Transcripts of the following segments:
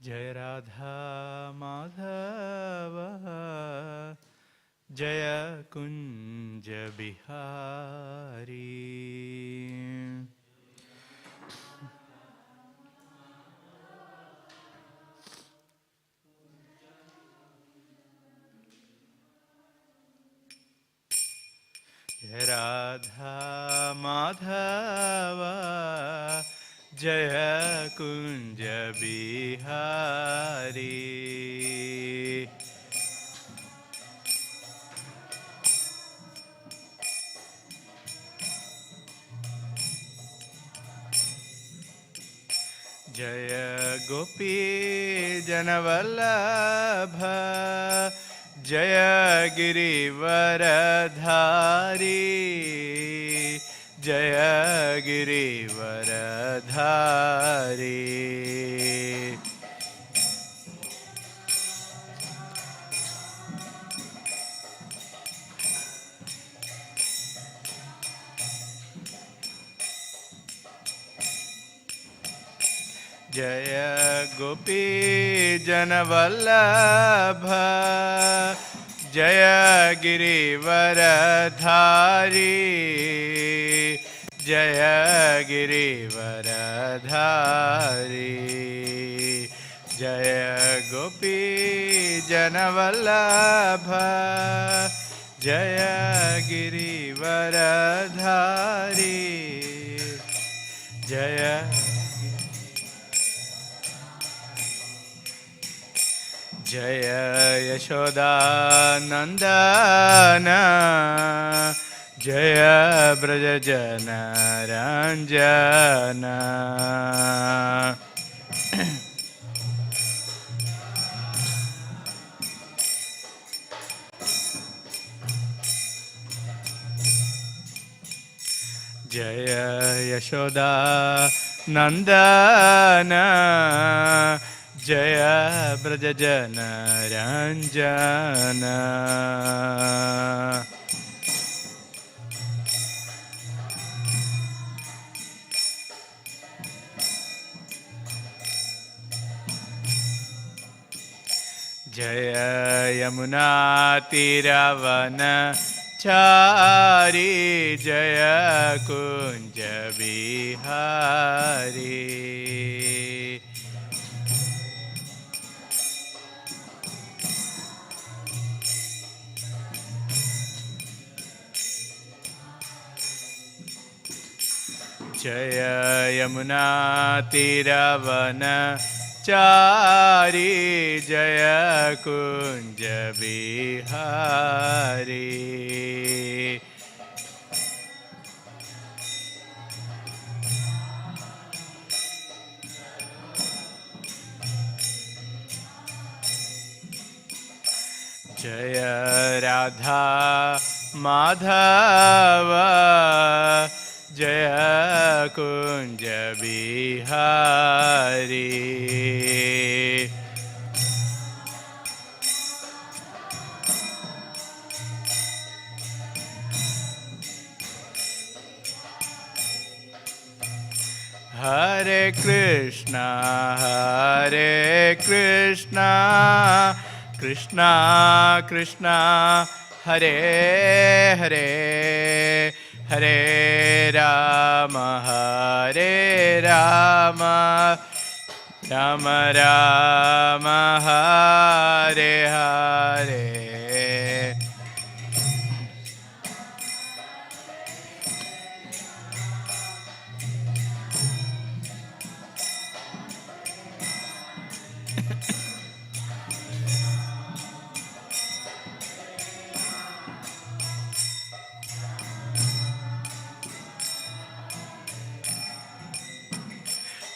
Jai Radha Madhava Jaya Kunja Bihari. Jai Radha Madhava Jaya Kunja Bihari. Jaya Gopi Janavallabha Jaya Girivaradhari Jaya Girivaradhari. Jaya Gopi Janavallabha Jaya Girivaradhari Jaya Girivaradhari. Jaya Gopi Janavallabha Jaya Girivaradhari Jaya Jaya Yashoda Nandana Jaya Brajajana Ranjana. Jaya Yashoda Nandana Jaya Brajajana Ranjana. Jaya Yamuna Tiravana Chari Jaya Kunja Bihari. Jaya Yamuna Tiravana Chari Jaya Kunja Bihari. Jaya Radha Madhava Jaya Kunja Bihari. Hare Krishna Hare Krishna Krishna Krishna Hare Hare Hare Rama Hare Rama Rama Rama Hare Hare.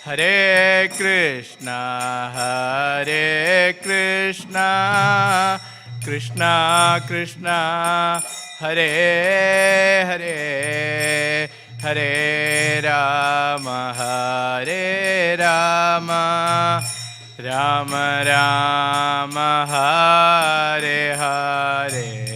Hare Krishna Hare Krishna Krishna Krishna Hare Hare Hare Rama Hare Rama Rama Rama Hare Hare.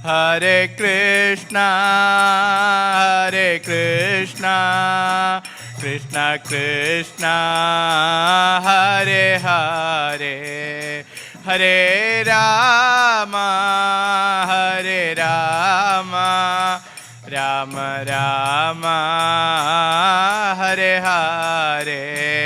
Hare Krishna, Hare Krishna, Krishna Krishna, Hare Hare, Hare Rama, Hare Rama, Rama Rama, Hare Hare.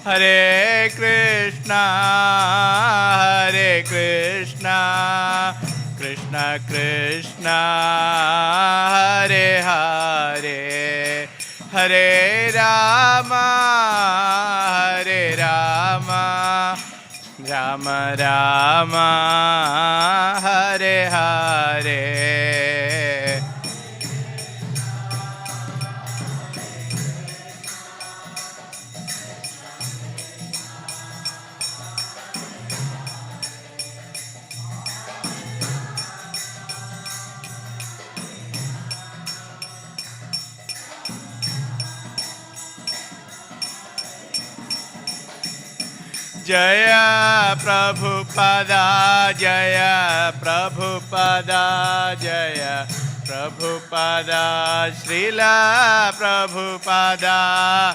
Hare Krishna, Hare Krishna, Krishna Krishna, Hare Hare, Hare Rama, Hare Rama, Rama Rama, Hare Hare. Jaya Prabhupada, Jaya Prabhupada, Jaya Prabhupada, Srila Prabhupada.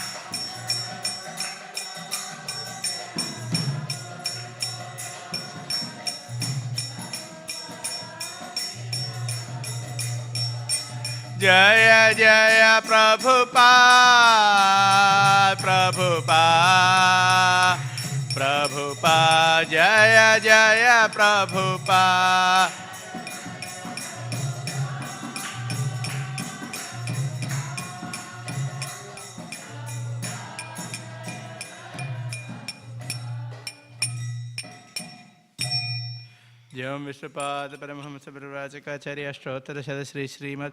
Jaya Jaya Prabhupada, Prabhupada, Prabhupada, Jaya Jaya Prabhupada. Jam Vishnupada Paramahamsa Parivrajakacharya Ashtottara Shadashri Srimad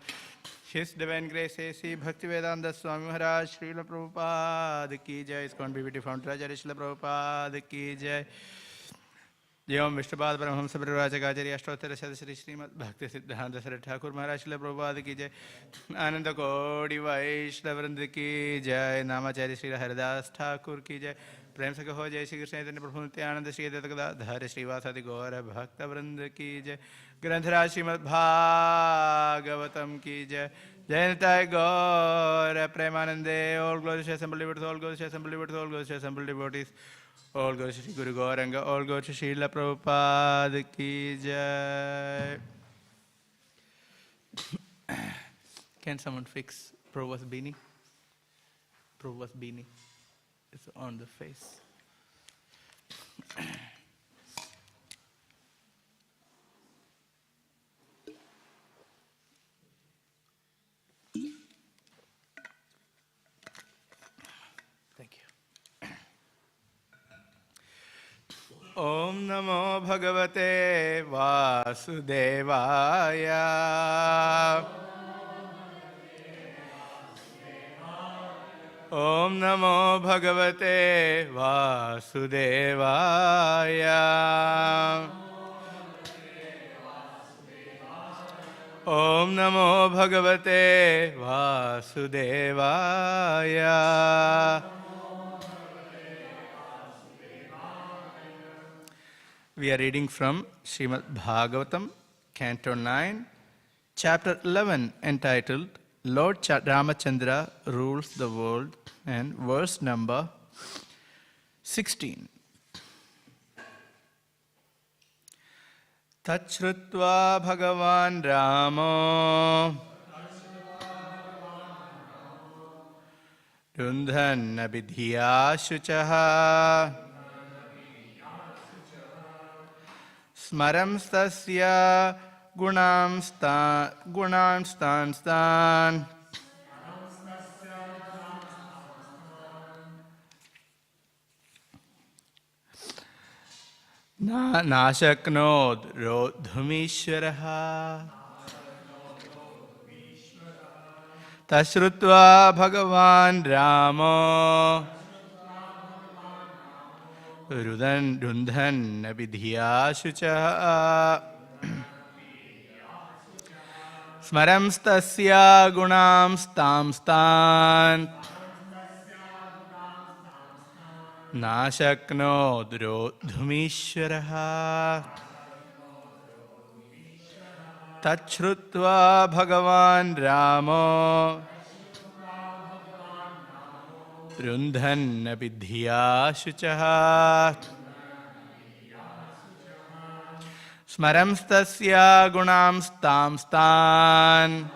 His Divine Grace A.C. Bhaktivedanta Swami Maharaj Srila Prabhupada Ki Jai ISKCON BBT Founder-Acharya Srila Prabhupada Ki Jai Jam Vishnupada Paramahamsa Parivrajakacharya Ashtottara Shadashri Srimad Bhaktivedanta Sri Thakur Maharaj Srila Prabhupada Ki Jai Ananda Kodi Vaishnava Vrinda Ki Jai Namacharya Srila Haridas Thakur Ki Jai प्रेम से कहो जय श्री कृष्ण चैतन्य प्रभु नित्यानंद श्री अद्वैत गदाधर श्रीवासादि गौर भक्त वृंद की जय ग्रंथराज श्रीमद् भागवतम की जय जय निताय गौर प्रेमानंदे all glories to assembled devotees, all glories to assembled devotees, all glories to assembled devotees, all glories to Guru Gauranga, all glories to Srila Prabhupada की जय. Can someone fix Prabhupada's beanie? Prabhupada's beanie. It's on the face. Thank you. Om Namo Bhagavate Vasudevaya. Om Namo Bhagavate Vasudevaya. Om Namo Bhagavate Vasudevaya. We are reading from Śrīmad Bhāgavatam, Canto 9, Chapter 11, entitled Lord Ramachandra Rules the World, and verse number 16. Tachrutva Bhagavan Ramo Dundhan Abhidhiya Shuchaha Smaram Stasya Gunam Stan Nashaknod Rodhumishwaraha Tashrutva Bhagavan Ramo Rundhan Abhidhya Shucha Smaramstasya Gunam Stam Stan Nashakno Drodhumishwaraha Tachrutva Bhagavan Ramo Rundhan Abhidhya Shuchaha Smaramstasya Gunam Stam Stan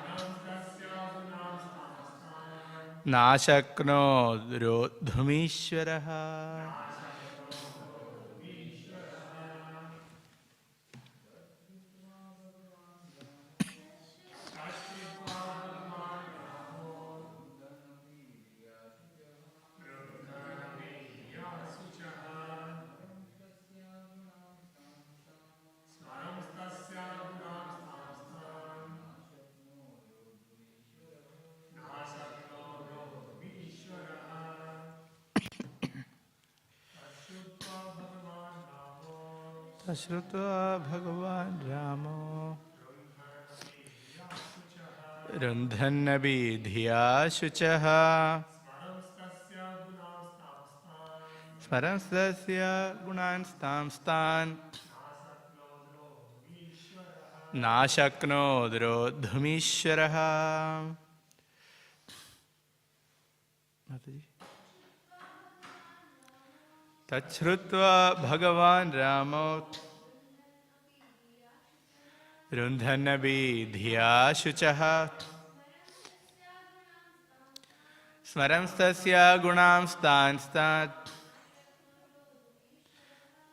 Nashakno Drodhumishwaraha. Tashrutva Bhagavan Ramo Rundhan Abhidhya Shuchaha Smaramstasya Gunan Stam Stan Nashakno Drodhumishwaraha. Tachrutva Bhagavan Ramo Rundhan Abhidhya Shuchaha Smaramstasya Gunam Stan Stan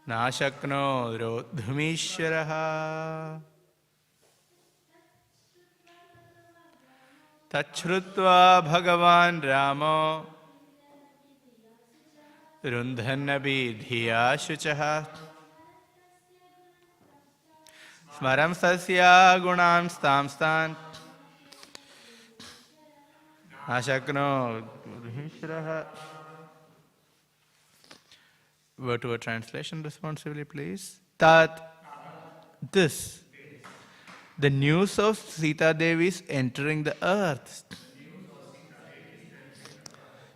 Nashakno Drodhumishwaraha. Tachrutva Bhagavan Ramo Rundhan Abhidhya Shuchaha Smaramstasya Gunam Stam Stan Nashakno Drodhumishwaraha. Word to word translation responsibly, please. Tat, this, the news of Sita Devi's entering the earth.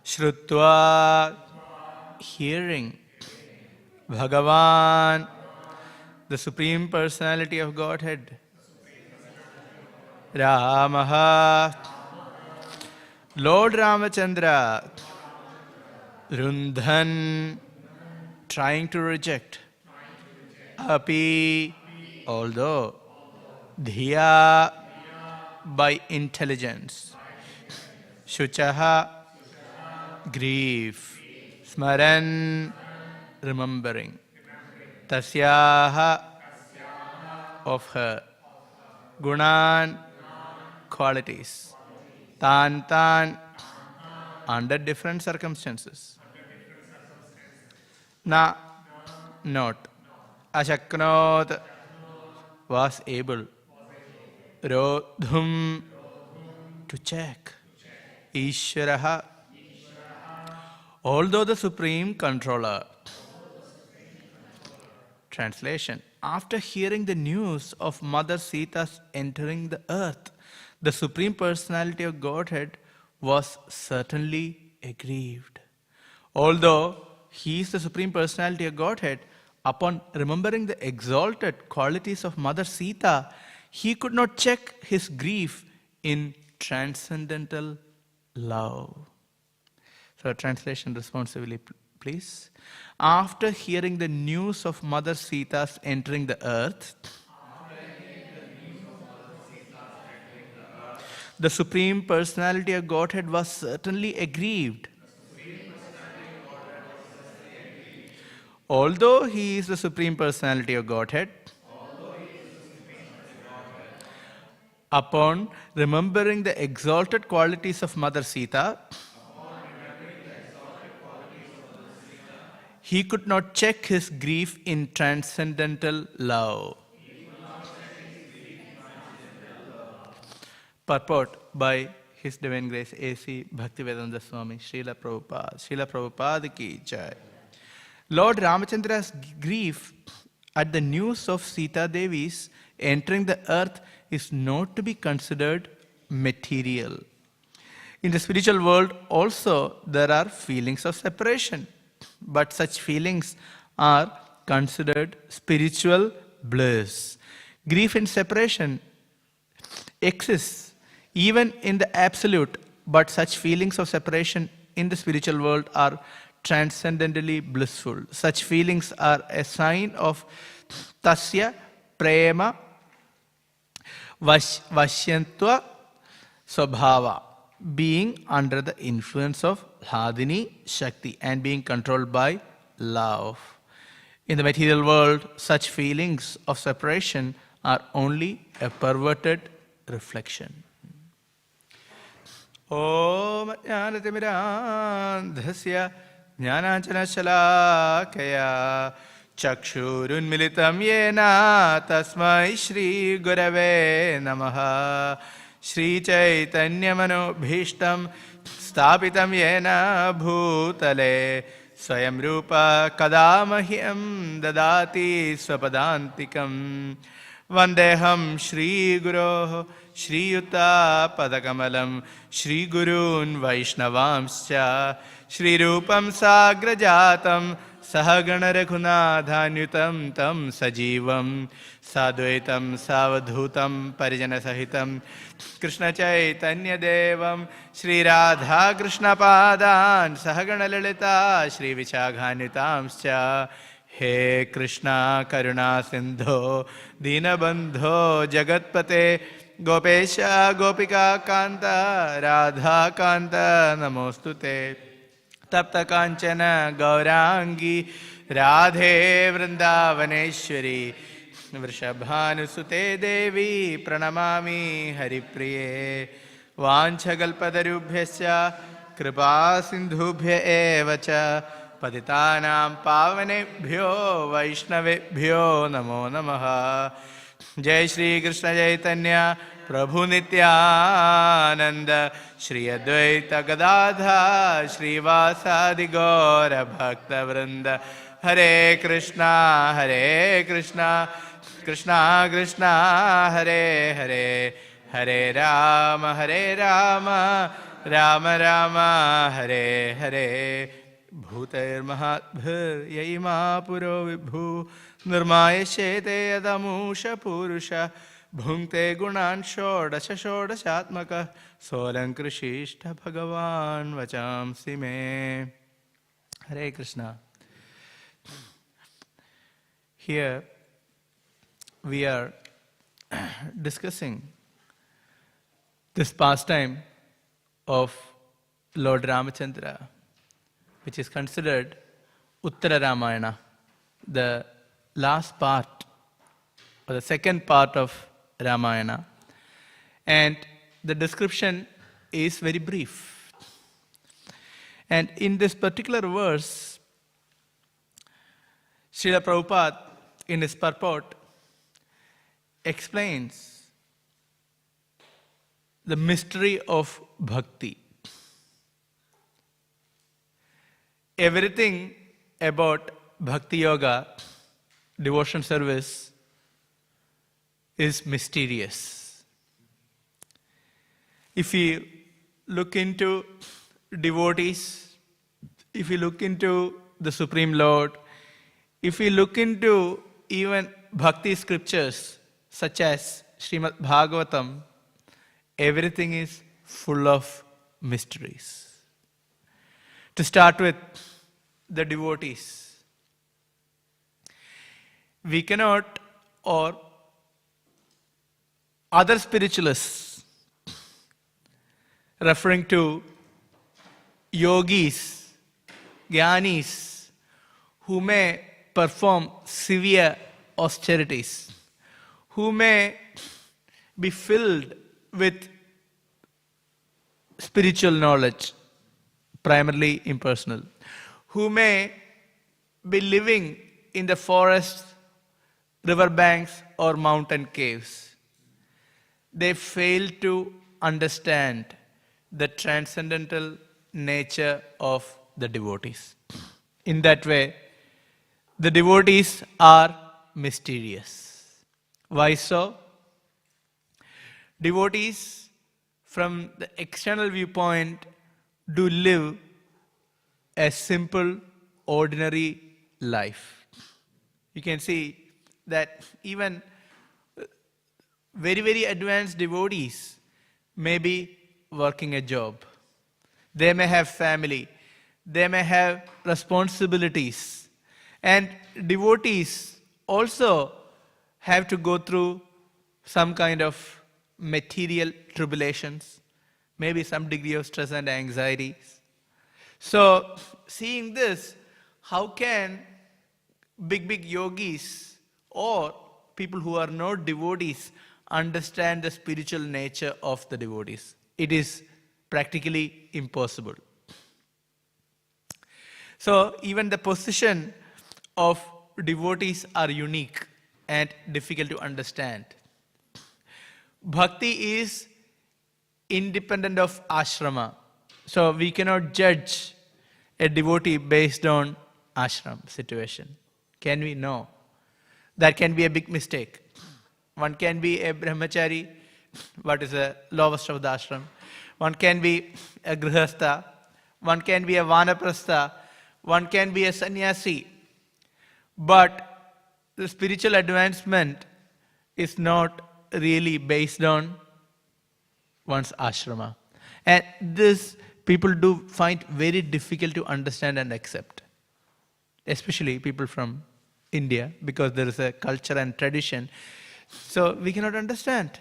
Shrutva, hearing. Bhagavan, the Supreme Personality of Godhead. Ramaha, Lord Ramachandra. Rundhan, trying to reject. Api, although. Dhiya, by intelligence. Shuchaha, grief. Smaran, remembering. Tasyaha, of her. Gunan, qualities. Tan, under different circumstances. Na, not. Ashaknot, was able. Rodhum, to check. Ishvaraha, although the Supreme Controller. Translation. After hearing the news of Mother Sita's entering the earth, the Supreme Personality of Godhead was certainly aggrieved. Although He is the Supreme Personality of Godhead, upon remembering the exalted qualities of Mother Sita, He could not check His grief in transcendental love. So, translation responsibly, please. After hearing the news of Mother Sita's entering the earth, the Supreme Personality of Godhead was certainly aggrieved. Although He is the Supreme Personality of Godhead, upon remembering the exalted qualities of Mother Sita, He could not check His grief in transcendental love. Purport by His Divine Grace A.C. Bhaktivedanta Swami, Srila Prabhupada ki jai. Lord Ramachandra's grief at the news of Sita Devi's entering the earth is not to be considered material. In the spiritual world also there are feelings of separation, but such feelings are considered spiritual bliss. Grief and separation exists even in the absolute, but such feelings of separation in the spiritual world are transcendently blissful. Such feelings are a sign of tasya prema vashyantva swabhava, being under the influence of Hladini Shakti and being controlled by love. In the material world, such feelings of separation are only a perverted reflection. Om Jnanatimirandhasya Jnananjanashalakaya Chakshurunmilitam Yena Tasmai Shri Gurave Namaha Shri Chaitanya Manobhishtam Stapitam Yena Bhutale Swayam Rupa Kadamahyam Dadati Swapadantikam Vandeham Shri Guroh Shri Yuta Padakamalam Shri Gurun Vaishnavamscha Shri Rupam Sagrajatam Sahagana Raghunadhanyutam Tam Sajivam Sadvaitam Savadhutam Parijana Sahitam Krishna Chaitanya Devam Shri Radha Krishna Padan Sahagana Lalita Shri Vichaghanyutamscha He Krishna Karuna Sindho Dinabandho Jagatpate Gopesha Gopika Kanta Radha Kanta Namostute Tapta Kanchana Gaurangi Radhe Vrindavaneshwari Vrishabhanusute Devi Pranamami Haripriye Vanchagalpadarubhyasya Kripa Sindhubhya Evacha Patitanam Pavanebhyo Vaishnavebhyo Namo Namaha Jai Shri Krishna Chaitanya Prabhu Nityananda Shri Advaita Gadadha Shri Vasadi Gaura Bhakta Vrinda Hare Krishna Krishna Krishna Hare Hare Hare Rama Rama Rama Hare Hare Bhutair Mahatbhir Yaima Puro Vibhu Nirmaya Shete Adamusha Purusha Bhungte Gunan Shodashatmaka Solankrishishta Bhagavan Vacham Sime. Hare Krishna. Here we are discussing this pastime of Lord Ramachandra, which is considered Uttara Ramayana, the last part or the second part of Ramayana. And the description is very brief. And in this particular verse, Srila Prabhupada, in his purport, explains the mystery of bhakti. Everything about bhakti yoga, devotion service, is mysterious. If you look into devotees, if you look into the Supreme Lord, if you look into even bhakti scriptures such as Śrīmad Bhāgavatam, everything is full of mysteries. To start with the devotees, we cannot, or other spiritualists, referring to yogis, jnanis, who may perform severe austerities, who may be filled with spiritual knowledge, primarily impersonal, who may be living in the forests, riverbanks, or mountain caves. They fail to understand the transcendental nature of the devotees. In that way, the devotees are mysterious. Why so? Devotees, from the external viewpoint, do live a simple, ordinary life. You can see that even very, very advanced devotees may be working a job. They may have family. They may have responsibilities. And devotees also have to go through some kind of material tribulations, maybe some degree of stress and anxieties. So, seeing this, how can big yogis or people who are not devotees understand the spiritual nature of the devotees? It is practically impossible. So, even the position of devotees are unique and difficult to understand. Bhakti is independent of ashrama. So we cannot judge a devotee based on ashram situation. Can we? No. That can be a big mistake. One can be a brahmachari, what is the lowest of the ashram. One can be a grihastha. One can be a vanaprastha. One can be a sannyasi. But the spiritual advancement is not really based on one's ashrama. And this people do find very difficult to understand and accept. Especially people from India, because there is a culture and tradition. So we cannot understand.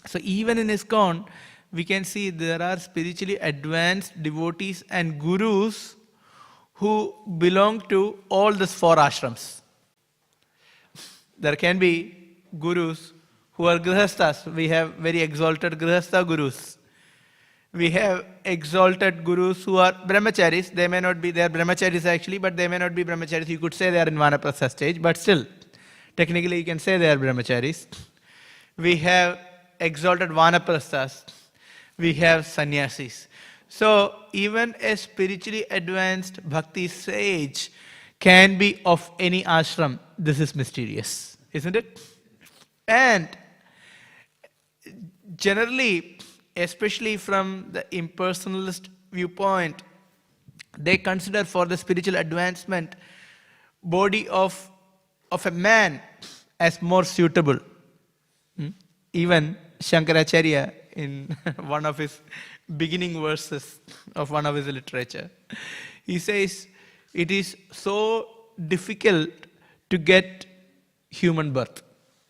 So even in ISKCON, we can see there are spiritually advanced devotees and gurus who belong to all these four ashrams. There can be gurus who are grihasthas. We have very exalted grihastha gurus. We have exalted gurus who are brahmacharis. They may not be, they are brahmacharis actually, but they may not be brahmacharis. You could say they are in vanaprastha stage, but still, technically you can say they are brahmacharis. We have exalted vanaprasthas. We have sannyasis. So even a spiritually advanced bhakti sage can be of any ashram. This is mysterious, isn't it? And generally, especially from the impersonalist viewpoint, they consider for the spiritual advancement body of a man as more suitable. Even Shankaracharya, in one of his beginning verses of one of his literature, he says, it is so difficult to get human birth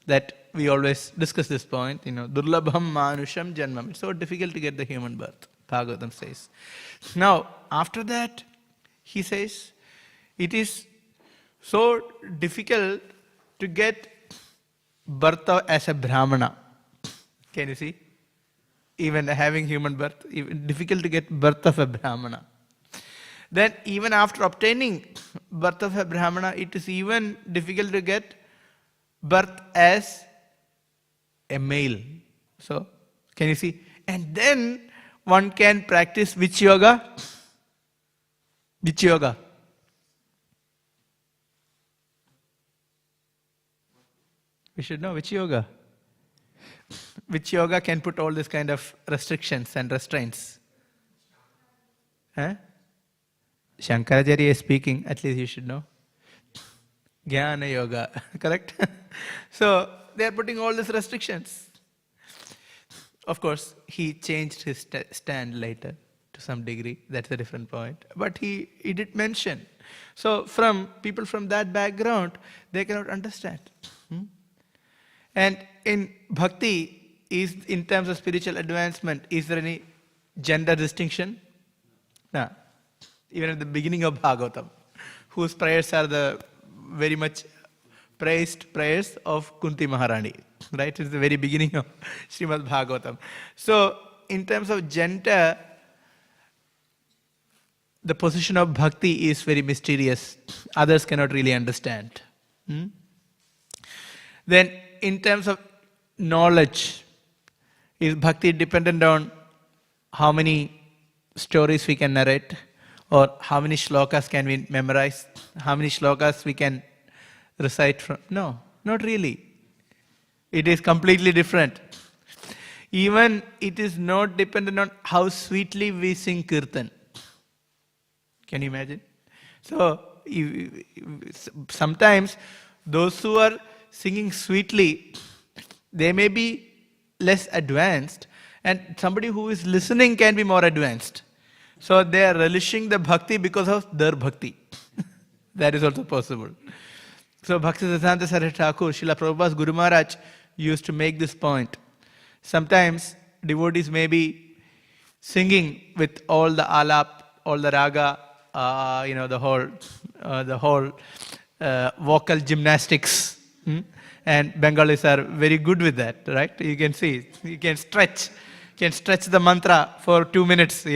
that we always discuss this point, Durlabham Manusham Janmam. It's so difficult to get the human birth, Bhagavatam says. Now, after that, he says, it is so difficult to get birth as a Brahmana. Can you see? Even having human birth, even difficult to get birth of a Brahmana. Then even after obtaining birth of a Brahmana, it is even difficult to get birth as a male. So, can you see? And then one can practice which yoga? Which yoga? We should know which yoga. Which yoga can put all this kind of restrictions and restraints? Huh? Shankaracharya is speaking, at least you should know. Jnana yoga, correct? So, they are putting all these restrictions. Of course, he changed his stand later to some degree. That's a different point. But he did mention. So, from people from that background, they cannot understand. And in bhakti, is in terms of spiritual advancement, is there any gender distinction? No. Even at the beginning of Bhagavatam, whose prayers are the very much praised prayers of Kunti Maharani, right? It's the very beginning of Śrīmad Bhāgavatam. So, in terms of gender, the position of bhakti is very mysterious. Others cannot really understand. Then, in terms of knowledge, is bhakti dependent on how many stories we can narrate, or how many shlokas can we memorize, how many shlokas we can recite from. No, not really. It is completely different. Even it is not dependent on how sweetly we sing kirtan. Can you imagine? So, sometimes those who are singing sweetly, they may be less advanced, and somebody who is listening can be more advanced. So they are relishing the bhakti because of their bhakti. That is also possible. So Bhaktisiddhanta Saraswati Thakur, Srila Prabhupada's Guru Maharaj used to make this point. Sometimes devotees may be singing with all the alap, all the raga, the whole vocal gymnastics. And Bengalis are very good with that, right? You can see, you can stretch the mantra for 2 minutes,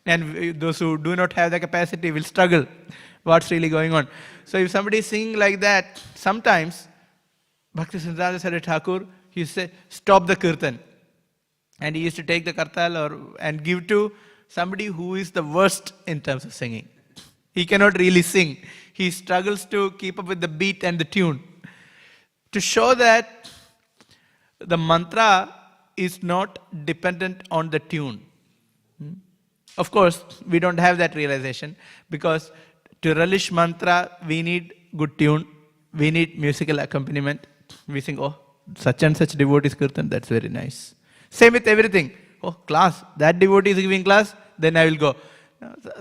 And those who do not have the capacity will struggle. What's really going on? So if somebody is singing like that, sometimes Bhaktisiddhanta Saraswati Thakur, he used to say, stop the kirtan. And he used to take the kartal and give to somebody who is the worst in terms of singing. He cannot really sing. He struggles to keep up with the beat and the tune. To show that the mantra is not dependent on the tune. Of course, we don't have that realization, because to relish mantra, we need good tune, we need musical accompaniment. We think, oh, such and such devotees kirtan, that's very nice. Same with everything. Oh, class, that devotee is giving class, then I will go.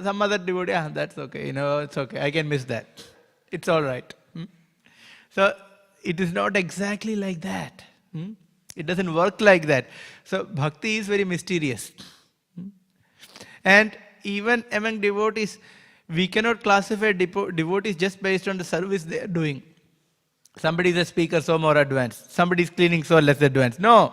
Some other devotee, that's okay, it's okay, I can miss that. It's all right. So, it is not exactly like that. It doesn't work like that. So, bhakti is very mysterious. And even among devotees, we cannot classify devotees just based on the service they are doing. Somebody is a speaker, so more advanced. Somebody is cleaning, so less advanced. No.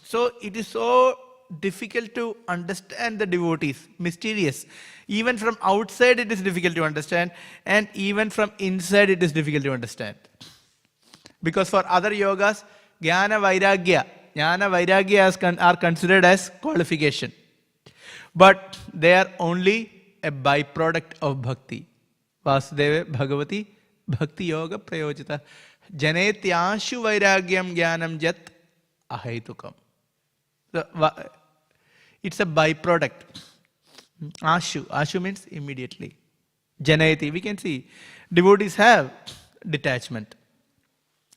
So it is so difficult to understand the devotees, mysterious. Even from outside it is difficult to understand, and even from inside it is difficult to understand. Because for other yogas, jnana vairagya are considered as qualification. But they are only a byproduct of bhakti. Vasudeva Bhagavati Bhakti Yoga Prayojita Janetyashu Vairagyam Jnanam Jat Ahaitukam. It's a byproduct. Ashu means immediately. Janayati, we can see devotees have detachment.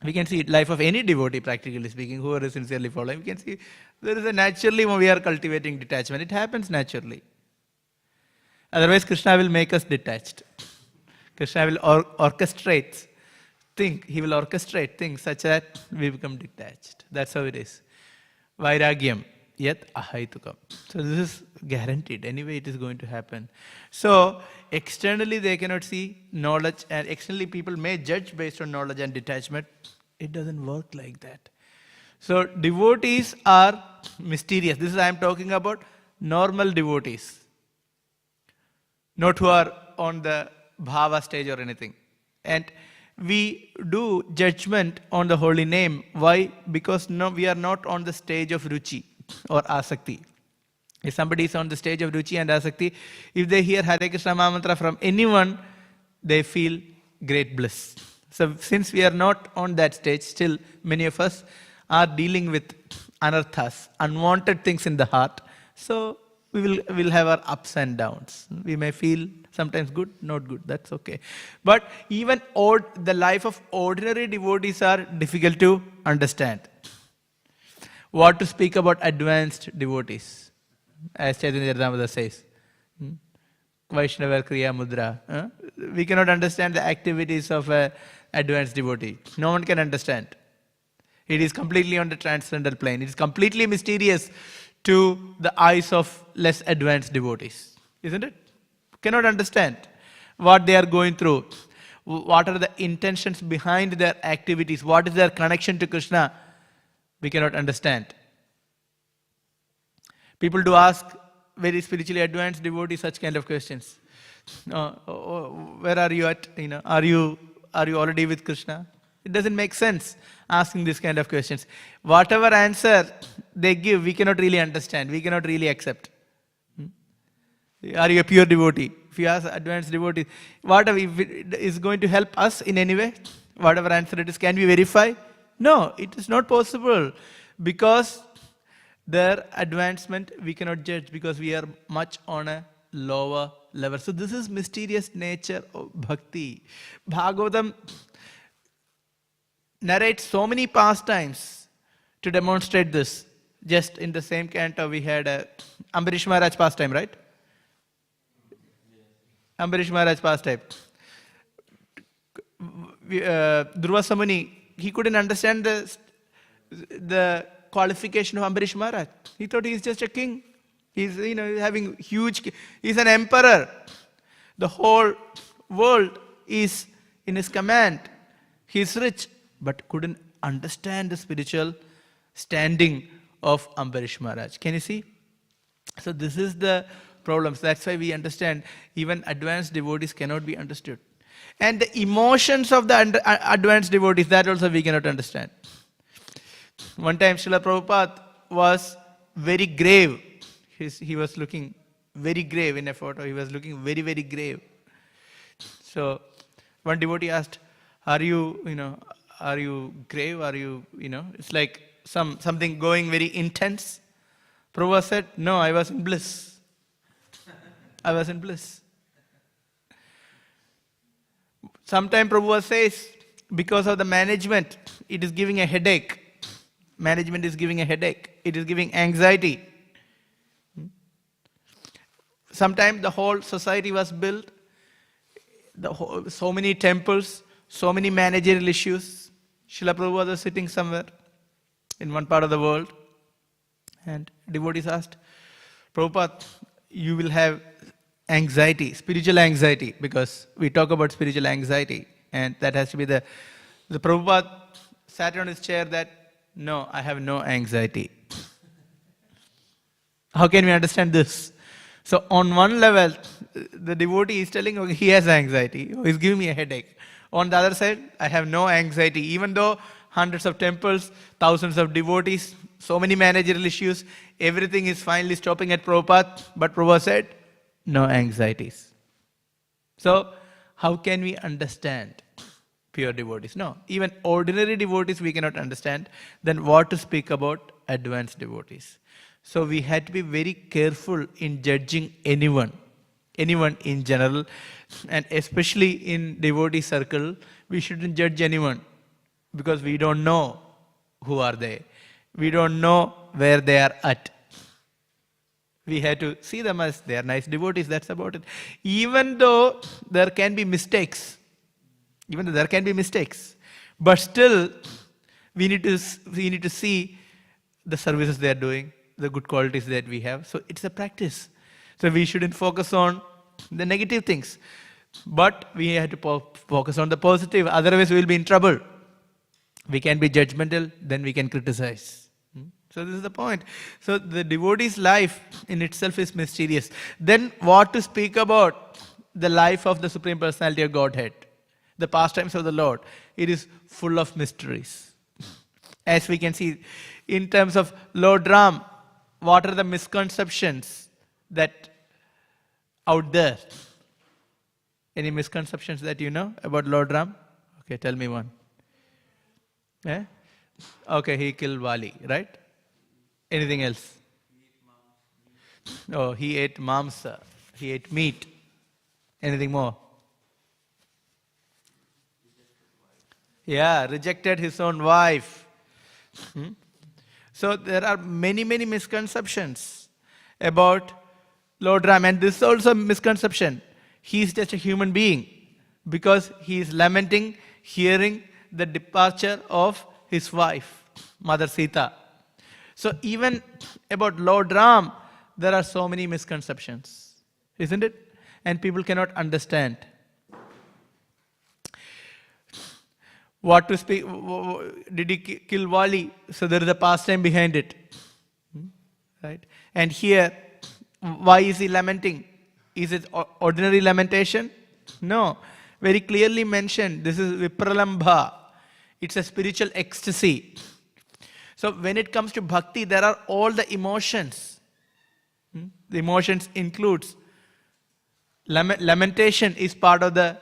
We can see life of any devotee, practically speaking, who are sincerely following. We can see there is a naturally we are cultivating detachment. It happens naturally. Otherwise, Krishna will make us detached. Krishna will orchestrate things. He will orchestrate things such that we become detached. That's how it is. Vairagyam yat ahaitukam. So this is guaranteed. Anyway, it is going to happen. So externally they cannot see knowledge, and externally people may judge based on knowledge and detachment. It doesn't work like that. So devotees are mysterious. This is I am talking about normal devotees. Not who are on the bhava stage or anything. And we do judgment on the holy name. Why? Because we are not on the stage of ruchi or asakti. If somebody is on the stage of ruchi and asakti, if they hear Hare Krishna Mahamantra from anyone, they feel great bliss. So since we are not on that stage, still many of us are dealing with anarthas, unwanted things in the heart. So we will have our ups and downs. We may feel sometimes good, not good, that's okay. But even the life of ordinary devotees are difficult to understand. What to speak about advanced devotees? As Chaitanya Charitamrita says. Vaishnava Kriya Mudra. We cannot understand the activities of an advanced devotee. No one can understand. It is completely on the transcendental plane. It is completely mysterious to the eyes of less advanced devotees. Isn't it? Cannot understand what they are going through. What are the intentions behind their activities? What is their connection to Krishna? We cannot understand. People do ask very spiritually advanced devotees such kind of questions. Where are you at? Are you already with Krishna? It doesn't make sense asking this kind of questions. Whatever answer they give, we cannot really understand. We cannot really accept. Are you a pure devotee? If you ask advanced devotee, whatever, if it is going to help us in any way, whatever answer it is, can we verify? No, it is not possible. Because their advancement we cannot judge, because we are much on a lower level. So this is mysterious nature of bhakti. Bhagavatam narrates so many pastimes to demonstrate this. Just in the same canto we had Ambarish Maharaj pastime, right? Ambarish Maharaj pastime. Dhruva Samuni, he couldn't understand the qualification of Ambarish Maharaj. He thought he's just a king. He's having huge, he's an emperor. The whole world is in his command. He's rich, but couldn't understand the spiritual standing of Ambarish Maharaj. Can you see? So this is the problem. That's why we understand even advanced devotees cannot be understood. And the emotions of the advanced devotees, that also we cannot understand. One time Srila Prabhupada was very grave. He was looking very grave in a photo. He was looking very, very grave. So one devotee asked, are you grave? Are you, it's like something going very intense. Prabhupada said, no, I was in bliss. I was in bliss. Sometimes Prabhupada says, because of the management, it is giving a headache. Management is giving a headache. It is giving anxiety. Sometimes the whole society was built, so many temples, so many managerial issues. Srila Prabhupada was sitting somewhere in one part of the world, and devotees asked, Prabhupada, you will have anxiety, spiritual anxiety, because we talk about spiritual anxiety, and that has to be the Prabhupada sat on his chair that, no, I have no anxiety. How can we understand this? So on one level, the devotee is telling, okay, he has anxiety, he's giving me a headache. On the other side, I have no anxiety, even though hundreds of temples, thousands of devotees, so many managerial issues, everything is finally stopping at Prabhupada, but Prabhupada said, no anxieties. So how can we understand pure devotees? No, even ordinary devotees we cannot understand. Then what to speak about advanced devotees? So we had to be very careful in judging anyone in general, and especially in devotee circle, we shouldn't judge anyone, because we don't know who are they. We don't know where they are at. We have to see them as they are nice devotees, that's about it. Even though there can be mistakes, but still we need to see the services they are doing, the good qualities that we have. So it's a practice. So we shouldn't focus on the negative things, but we have to focus on the positive. Otherwise we will be in trouble. We can be judgmental, then we can criticize. So this is the point. So the devotee's life in itself is mysterious. Then what to speak about the life of the Supreme Personality of Godhead, the pastimes of the Lord? It is full of mysteries. As we can see, in terms of Lord Ram, what are the misconceptions that out there? Any misconceptions that you know about Lord Ram? Okay, tell me one. Yeah? Okay, he killed Wali, right? Anything else? Oh, he ate mamsa. He ate meat. Anything more? Yeah, rejected his own wife. So there are many, many misconceptions about Lord Ram. And this is also a misconception. He is just a human being, because he is lamenting, hearing the departure of his wife, Mother Sita. So even about Lord Ram, there are so many misconceptions, isn't it? And people cannot understand. What to speak? Did he kill Wali? So there is a pastime behind it, right? And here, why is he lamenting? Is it ordinary lamentation? No. Very clearly mentioned, this is Vipralambha. It's a spiritual ecstasy. So when it comes to bhakti, there are all the emotions. The emotions includes lamentation is part of the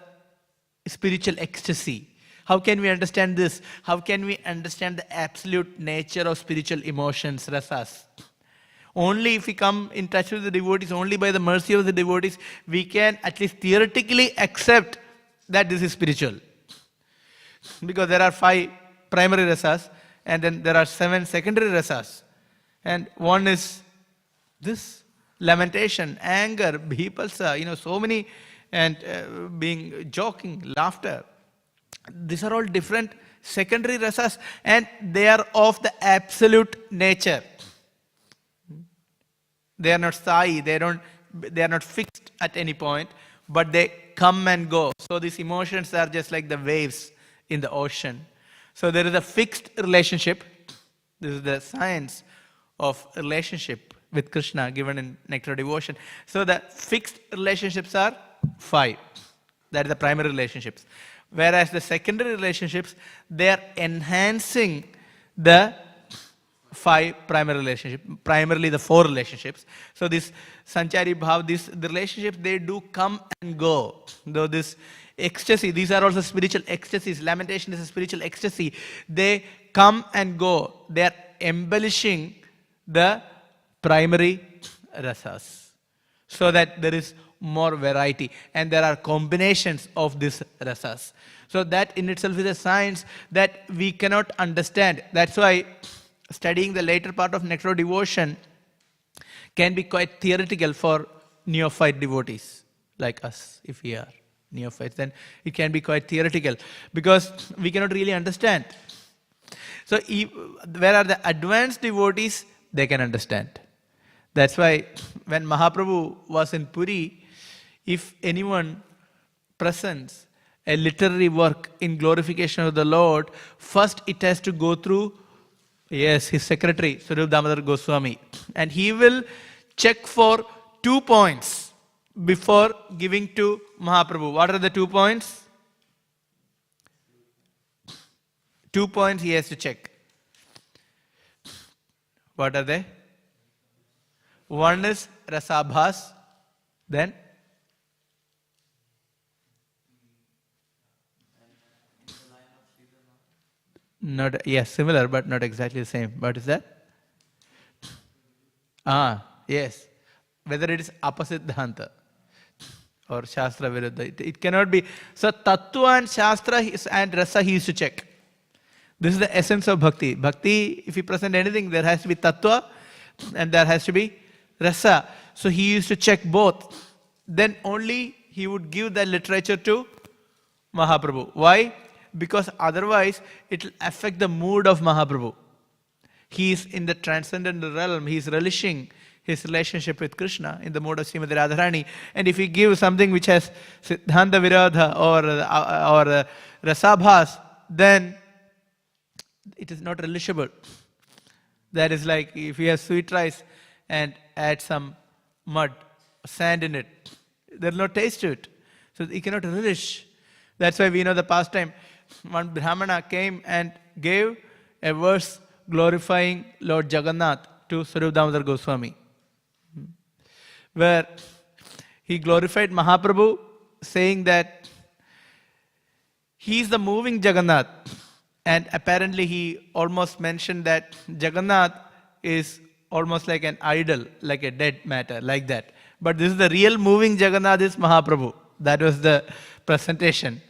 spiritual ecstasy. How can we understand this? How can we understand the absolute nature of spiritual emotions, rasas? Only if we come in touch with the devotees, only by the mercy of the devotees, we can at least theoretically accept that this is spiritual. Because there are 5 primary rasas, and then there are 7 secondary rasas. And one is this, lamentation, anger, bhipalsa, so many, and being joking, laughter. These are all different secondary rasas, and they are of the absolute nature. They are not sthayi, they are not fixed at any point, but they come and go. So these emotions are just like the waves in the ocean. So there is a fixed relationship. This is the science of relationship with Krishna given in Nectar Devotion. So the fixed relationships are 5. That is the primary relationships. Whereas the secondary relationships, they are enhancing the 5 primary relationships, primarily the 4 relationships. So this Sanchari Bhav, the relationships, they do come and go. Though this ecstasy, these are also spiritual ecstasies. Lamentation is a spiritual ecstasy. They come and go. They are embellishing the primary rasas, so that there is more variety, and there are combinations of these rasas. So that in itself is a science that we cannot understand. That's why studying the later part of Nectar Devotion can be quite theoretical for neophyte devotees like us. If we are neophytes, then it can be quite theoretical because we cannot really understand. So where are the advanced devotees? They can understand. That's why when Mahaprabhu was in Puri, if anyone presents a literary work in glorification of the Lord, first it has to go through, his secretary, Swarup Damodar Goswami. And he will check for 2 points before giving to Mahaprabhu. What are the 2 points? 2 points he has to check. What are they? One is rasabhas, then not, yes, similar but not exactly the same. What is that? Yes. Whether it is apasiddhanta or shastra viruddha, it cannot be. So tattva and shastra and rasa he used to check. This is the essence of bhakti. Bhakti, if you present anything, there has to be tattva and there has to be rasa. So he used to check both. Then only he would give the literature to Mahaprabhu. Why? Because otherwise it will affect the mood of Mahaprabhu. He is in the transcendental realm. He is relishing his relationship with Krishna in the mode of Srimad Radharani. And if he gives something which has Siddhanta Virodha or Rasabhas, then it is not relishable. That is like if you have sweet rice and add some mud, sand in it, there is no taste to it. So you cannot relish. That's why we know the pastime. One Brahmana came and gave a verse glorifying Lord Jagannath to Swarup Damodar Goswami, where he glorified Mahaprabhu, saying that he is the moving Jagannath. And apparently he almost mentioned that Jagannath is almost like an idol, like a dead matter, like that. But this is the real moving Jagannath is Mahaprabhu. That was the presentation.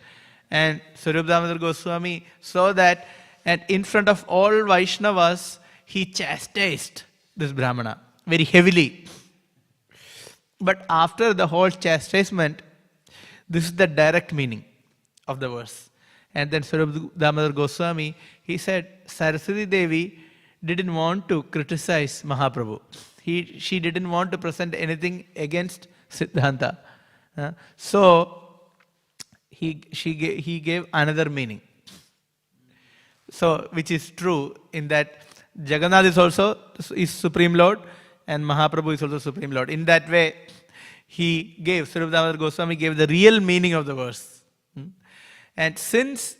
And Swarup Damodar Goswami saw that, and in front of all Vaishnavas, he chastised this Brahmana very heavily. But after the whole chastisement, this is the direct meaning of the verse. And then Swarup Damodar Goswami, he said, Saraswati Devi didn't want to criticize Mahaprabhu. She didn't want to present anything against Siddhanta. So he gave another meaning. So which is true in that Jagannath is also Supreme Lord and Mahaprabhu is also Supreme Lord. In that way, Swarup Damodar Goswami gave the real meaning of the verse. And since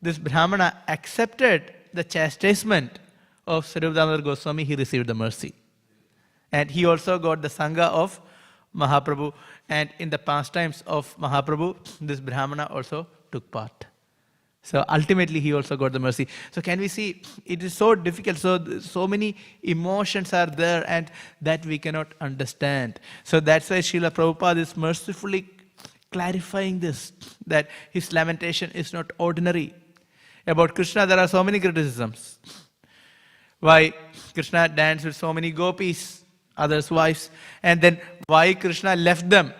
this Brahmana accepted the chastisement of Sri Damodar Goswami, he received the mercy. And he also got the Sangha of Mahaprabhu. And in the pastimes of Mahaprabhu, this Brahmana also took part. So ultimately he also got the mercy. So can we see, it is so difficult. So many emotions are there and that we cannot understand. So that's why Srila Prabhupada is mercifully clarifying this, that his lamentation is not ordinary. About Krishna there are so many criticisms. Why Krishna danced with so many gopis, others' wives, and then why Krishna left them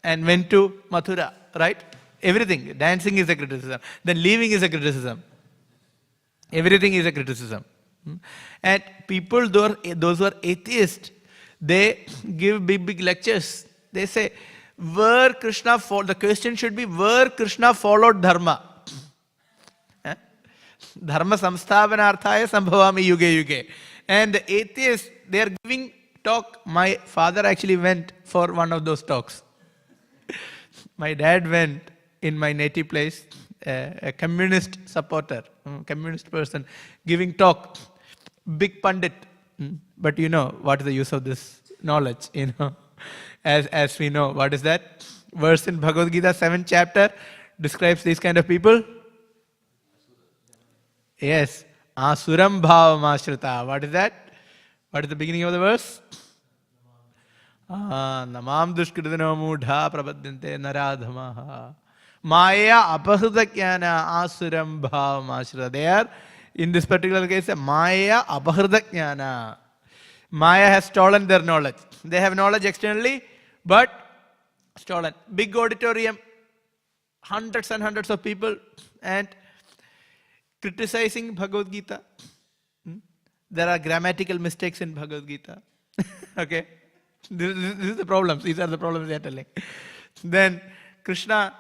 and went to Mathura, right? Everything. Dancing is a criticism. Then leaving is a criticism. Everything is a criticism. And people, those who are atheists, they give big lectures. They say, where Krishna followed, the question should be, where Krishna followed Dharma. Dharma samsthavanarthaya sambhavami yuge yuge. And the atheists, they are giving talk. My father actually went for one of those talks. My dad went in my native place, a communist supporter, communist person, giving talk. Big pundit. But you know, what is the use of this knowledge, you know? As we know, what is that? Verse in Bhagavad Gita, 7th chapter, describes these kind of people. Yes, asuram bhava mashrita. What is that? What is the beginning of the verse? Namam dushkritano mudha prapadyante naradhamaha. Maya apahridakyana asuram bhava mashrita. They are, in this particular case, Maya apahridakyana. Maya has stolen their knowledge. They have knowledge externally, but stolen. Big auditorium, hundreds and hundreds of people, and criticizing Bhagavad Gita. There are grammatical mistakes in Bhagavad Gita. Okay? This is the problems. These are the problems they are telling. Then Krishna,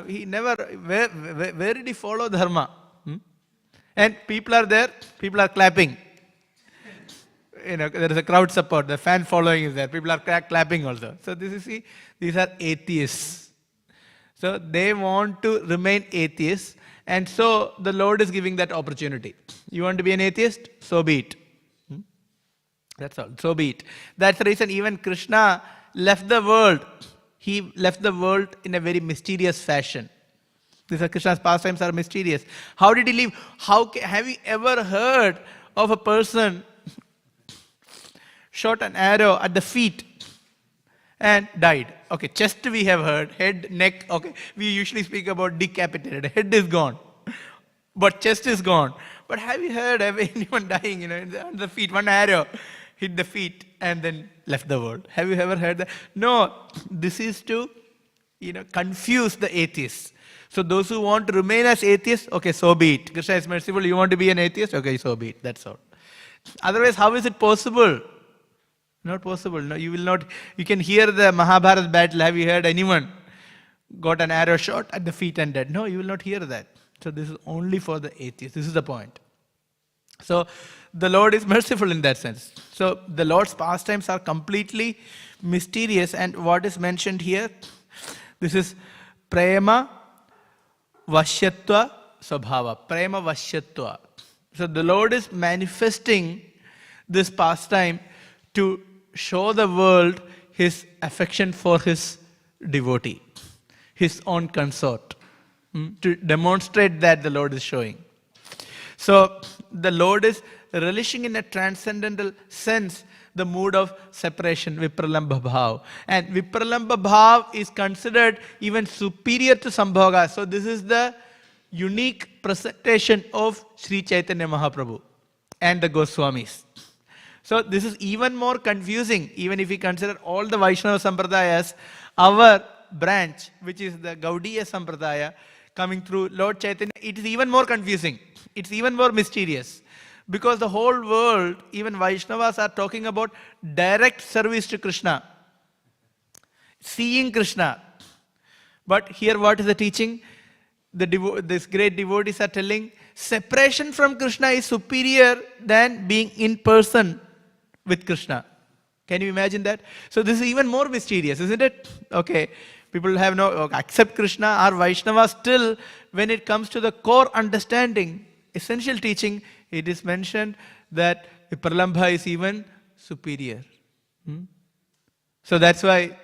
he never, where did he follow Dharma? And people are there, people are clapping. You know, there is a crowd support, the fan following is there. People are clapping also. So this is, see, these are atheists. So they want to remain atheists. And so the Lord is giving that opportunity. You want to be an atheist? So be it. That's all. So be it. That's the reason even Krishna left the world. He left the world in a very mysterious fashion. These are Krishna's pastimes are mysterious. How did he leave? Have you ever heard of a person shot an arrow at the feet and died? Okay, chest we have heard, head, neck, okay. We usually speak about decapitated. Head is gone, but chest is gone. But have you heard of anyone dying, you know, on the feet? One arrow hit the feet and then left the world. Have you ever heard that? No, this is to, you know, confuse the atheists. So those who want to remain as atheists, okay, so be it. Krishna is merciful. You want to be an atheist? Okay, so be it. That's all. Otherwise, how is it possible? Not possible. No, you will not. You can hear the Mahabharata battle. Have you heard anyone got an arrow shot at the feet and dead? No, you will not hear that. So this is only for the atheists. This is the point. So the Lord is merciful in that sense. So the Lord's pastimes are completely mysterious. And what is mentioned here? This is prema vashyatva svabhava. Prema vashyatva. So the Lord is manifesting this pastime to show the world his affection for his devotee, his own consort. To demonstrate that the Lord is showing. So the Lord is relishing in a transcendental sense the mood of separation, vipralambha bhav. And vipralambha bhav is considered even superior to sambhoga. So this is the unique presentation of Sri Chaitanya Mahaprabhu and the Goswamis. So this is even more confusing, even if we consider all the Vaishnava Sampradayas, our branch, which is the Gaudiya Sampradaya, coming through Lord Chaitanya, it is even more confusing. It's even more mysterious. Because the whole world, even Vaishnavas are talking about direct service to Krishna. Seeing Krishna. But here what is the teaching? These great devotees are telling, separation from Krishna is superior than being in person with Krishna. Can you imagine that? So this is even more mysterious, isn't it? Okay. People have no, accept Krishna or Vaishnava, still when it comes to the core understanding, essential teaching, it is mentioned that Pralambha is even superior. So that's why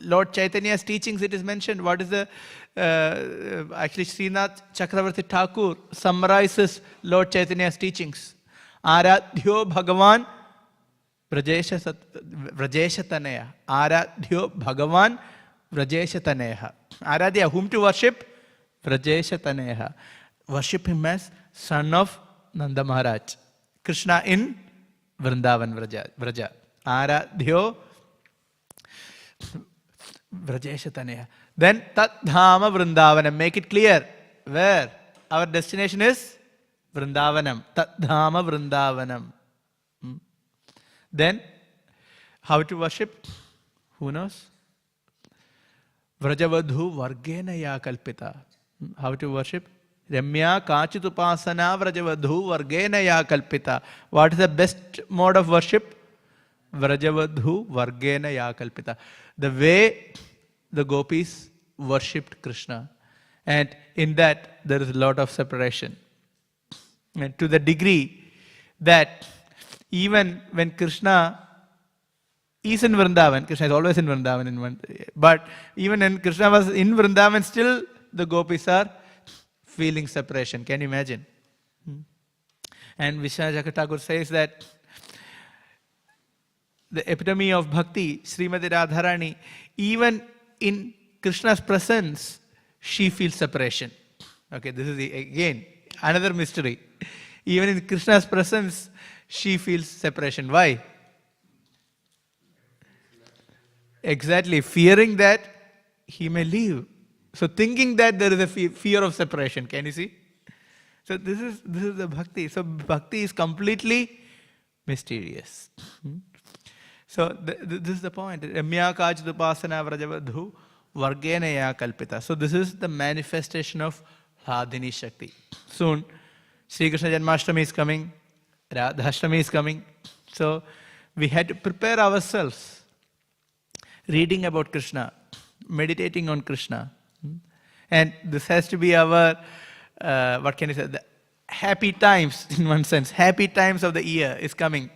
Lord Chaitanya's teachings, it is mentioned. What is the, actually Srinath Chakravarti Thakur summarizes Lord Chaitanya's teachings. Aradhyo Bhagavan Vrajeshataneya. Aradhyo Bhagavan Vrajeshataneya. Aradhya, whom to worship? Vrajeshataneya. Worship him as son of Nanda Maharaj. Krishna in Vrindavan Vraja. Aradhyo Vrajeshataneya. Then Tat Dhama Vrindavanam. Make it clear. Where? Our destination is Vrindavanam. Tat Dhama Vrindavanam. Then, how to worship? Who knows? Vrajavadhu Vargena Ya Kalpita. How to worship? Ramya Kachitupasana Vrajavadhu Vargena Ya Kalpita. What is the best mode of worship? Vrajavadhu Vargena Ya Kalpita. The way the gopis worshipped Krishna. And in that, there is a lot of separation. And to the degree that even when Krishna is in Vrindavan, Krishna is always in Vrindavan, but even when Krishna was in Vrindavan, still the gopis are feeling separation. Can you imagine? And Vishwanath Thakur says that the epitome of bhakti, Srimati Radharani, even in Krishna's presence, she feels separation. Okay, this is again another mystery. Even in Krishna's presence, she feels separation. Why? Exactly, fearing that he may leave. So thinking that there is a fear of separation. Can you see? So this is the bhakti. So bhakti is completely mysterious. So this is the point. Ramya Kachitupasana Vrajavadhu Vargena Ya Kalpita. So this is the manifestation of Hladini Shakti. Soon, Sri Krishna Janmashtami is coming. Radhashtami is coming. So we had to prepare ourselves. Reading about Krishna. Meditating on Krishna. And this has to be our, what can I say, the happy times in one sense. Happy times of the year is coming.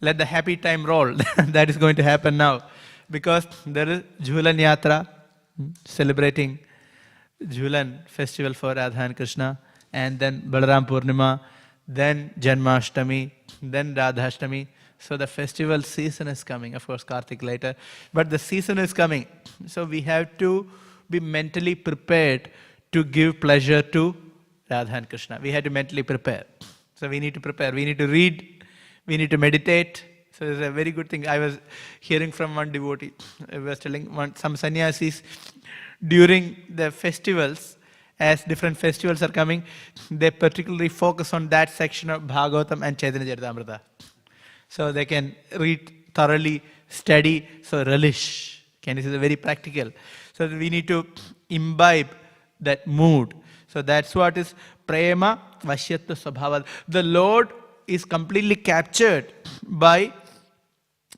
Let the happy time roll. That is going to happen now. Because there is Jhulan Yatra, celebrating Jhulan festival for Radha and Krishna. And then Balaram Purnima, then Janmashtami, then Radhashtami. So the festival season is coming. Of course, Kartik later. But the season is coming. So we have to be mentally prepared to give pleasure to Radha and Krishna. We have to mentally prepare. So we need to prepare. We need to read. We need to meditate. So it's a very good thing. I was hearing from one devotee. I was telling some sannyasis during the festivals, as different festivals are coming, they particularly focus on that section of Bhagavatam and Chaitanya Charitamrita. So they can read thoroughly, study, so relish. Can you see? Very practical. So we need to imbibe that mood. So that's what is prema vashyatva svabhava. The Lord is completely captured by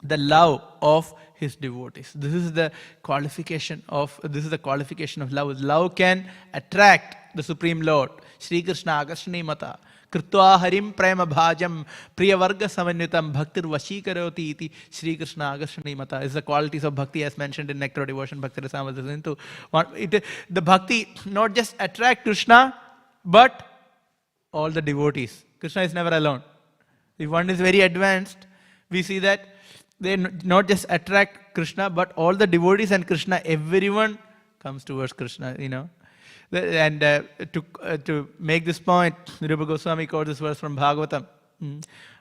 the love of his devotees. This is the qualification of love. Love can attract the Supreme Lord. Shri Krishna Akarshani Mata. Krutva harim prema bhajam priyavarga samanyutam bhaktir vashīkaroti iti Shri Krishna Akarshani Mata. Is the qualities of bhakti as mentioned in Nectar of Devotion, Bhakti Rasamrita. The bhakti not just attract Krishna, but all the devotees. Krishna is never alone. If one is very advanced, we see that they not just attract Krishna, but all the devotees and Krishna, everyone comes towards Krishna, you know. And to make this point, Rupa Goswami quotes this verse from Bhagavatam.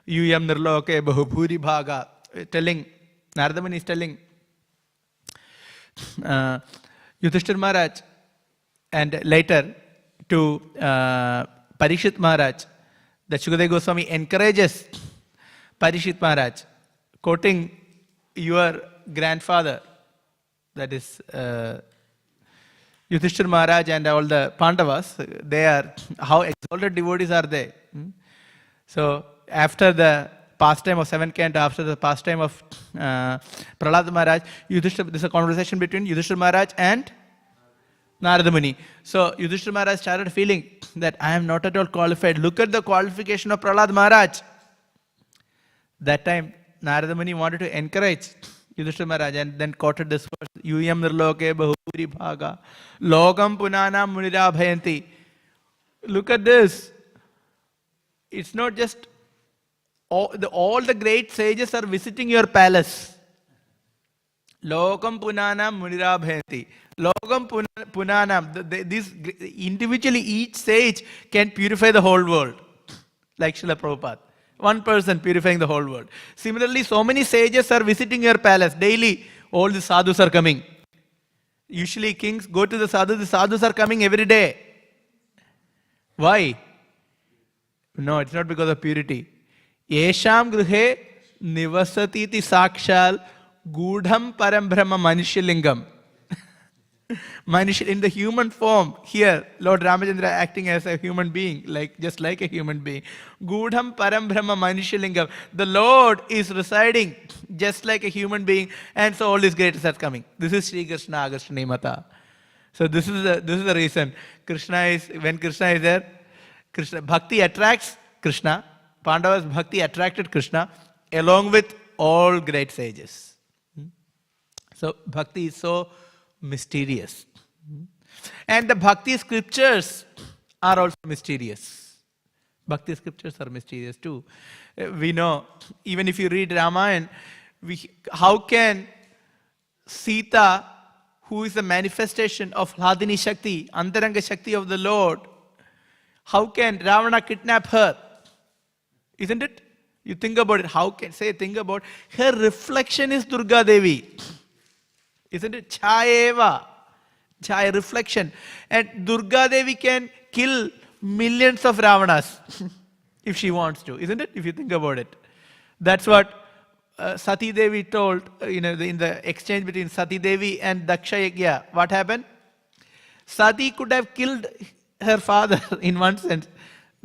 Yuyam nirloke bahubhuri bhaga. Telling, Narada Muni is telling Yudhishthira Maharaj, and later to Parikshit Maharaj, that Shukadeva Goswami encourages Parikshit Maharaj, quoting your grandfather, that is Yudhishthira Maharaj and all the Pandavas, they are, how exalted devotees are they. So after the pastime of 7th canto, after the pastime of Prahlad Maharaj, Yudhishthira, this is a conversation between Yudhishthira Maharaj and Narada Muni. So Yudhishthira Maharaj started feeling that I am not at all qualified. Look at the qualification of Prahlad Maharaj. That time Narada Muni wanted to encourage Yudhishthira Maharaj and then quoted this verse, Yuyam nirloke bahupuri bhaga, logam punana munira bhayanti. Look at this. It's not just all the great sages are visiting your palace. Logam punana munira bhayanti. Logam punanam. This individually each sage can purify the whole world. Like Srila Prabhupada. One person purifying the whole world. Similarly, so many sages are visiting your palace. Daily, all the sadhus are coming. Usually kings go to the sadhus are coming every day. Why? No, it's not because of purity. Yesham gruhe nivasatiti sakshal gudham param brahma manushyalingam. In the human form, here, Lord Ramachandra acting as a human being, just like a human being. Gudham param brahma manushyalingam. The Lord is residing just like a human being, and so all these greatness are coming. This is Sri Krishna Agastani Mata. So this is the reason. When Krishna is there, Bhakti attracts Krishna. Pandavas' Bhakti attracted Krishna along with all great sages. So Bhakti is so mysterious. And the Bhakti scriptures are also mysterious. Bhakti scriptures are mysterious too. We know, even if you read Ramayana, how can Sita, who is a manifestation of Hladini Shakti, Antaranga Shakti of the Lord, how can Ravana kidnap her? Isn't it? You think about it. Think about her reflection is Durga Devi. Isn't it? Chayeva. Chaya, reflection. And Durga Devi can kill millions of Ravanas if she wants to. Isn't it? If you think about it. That's what Sati Devi told, in the exchange between Sati Devi and Daksha Yajna. What happened? Sati could have killed her father in one sense,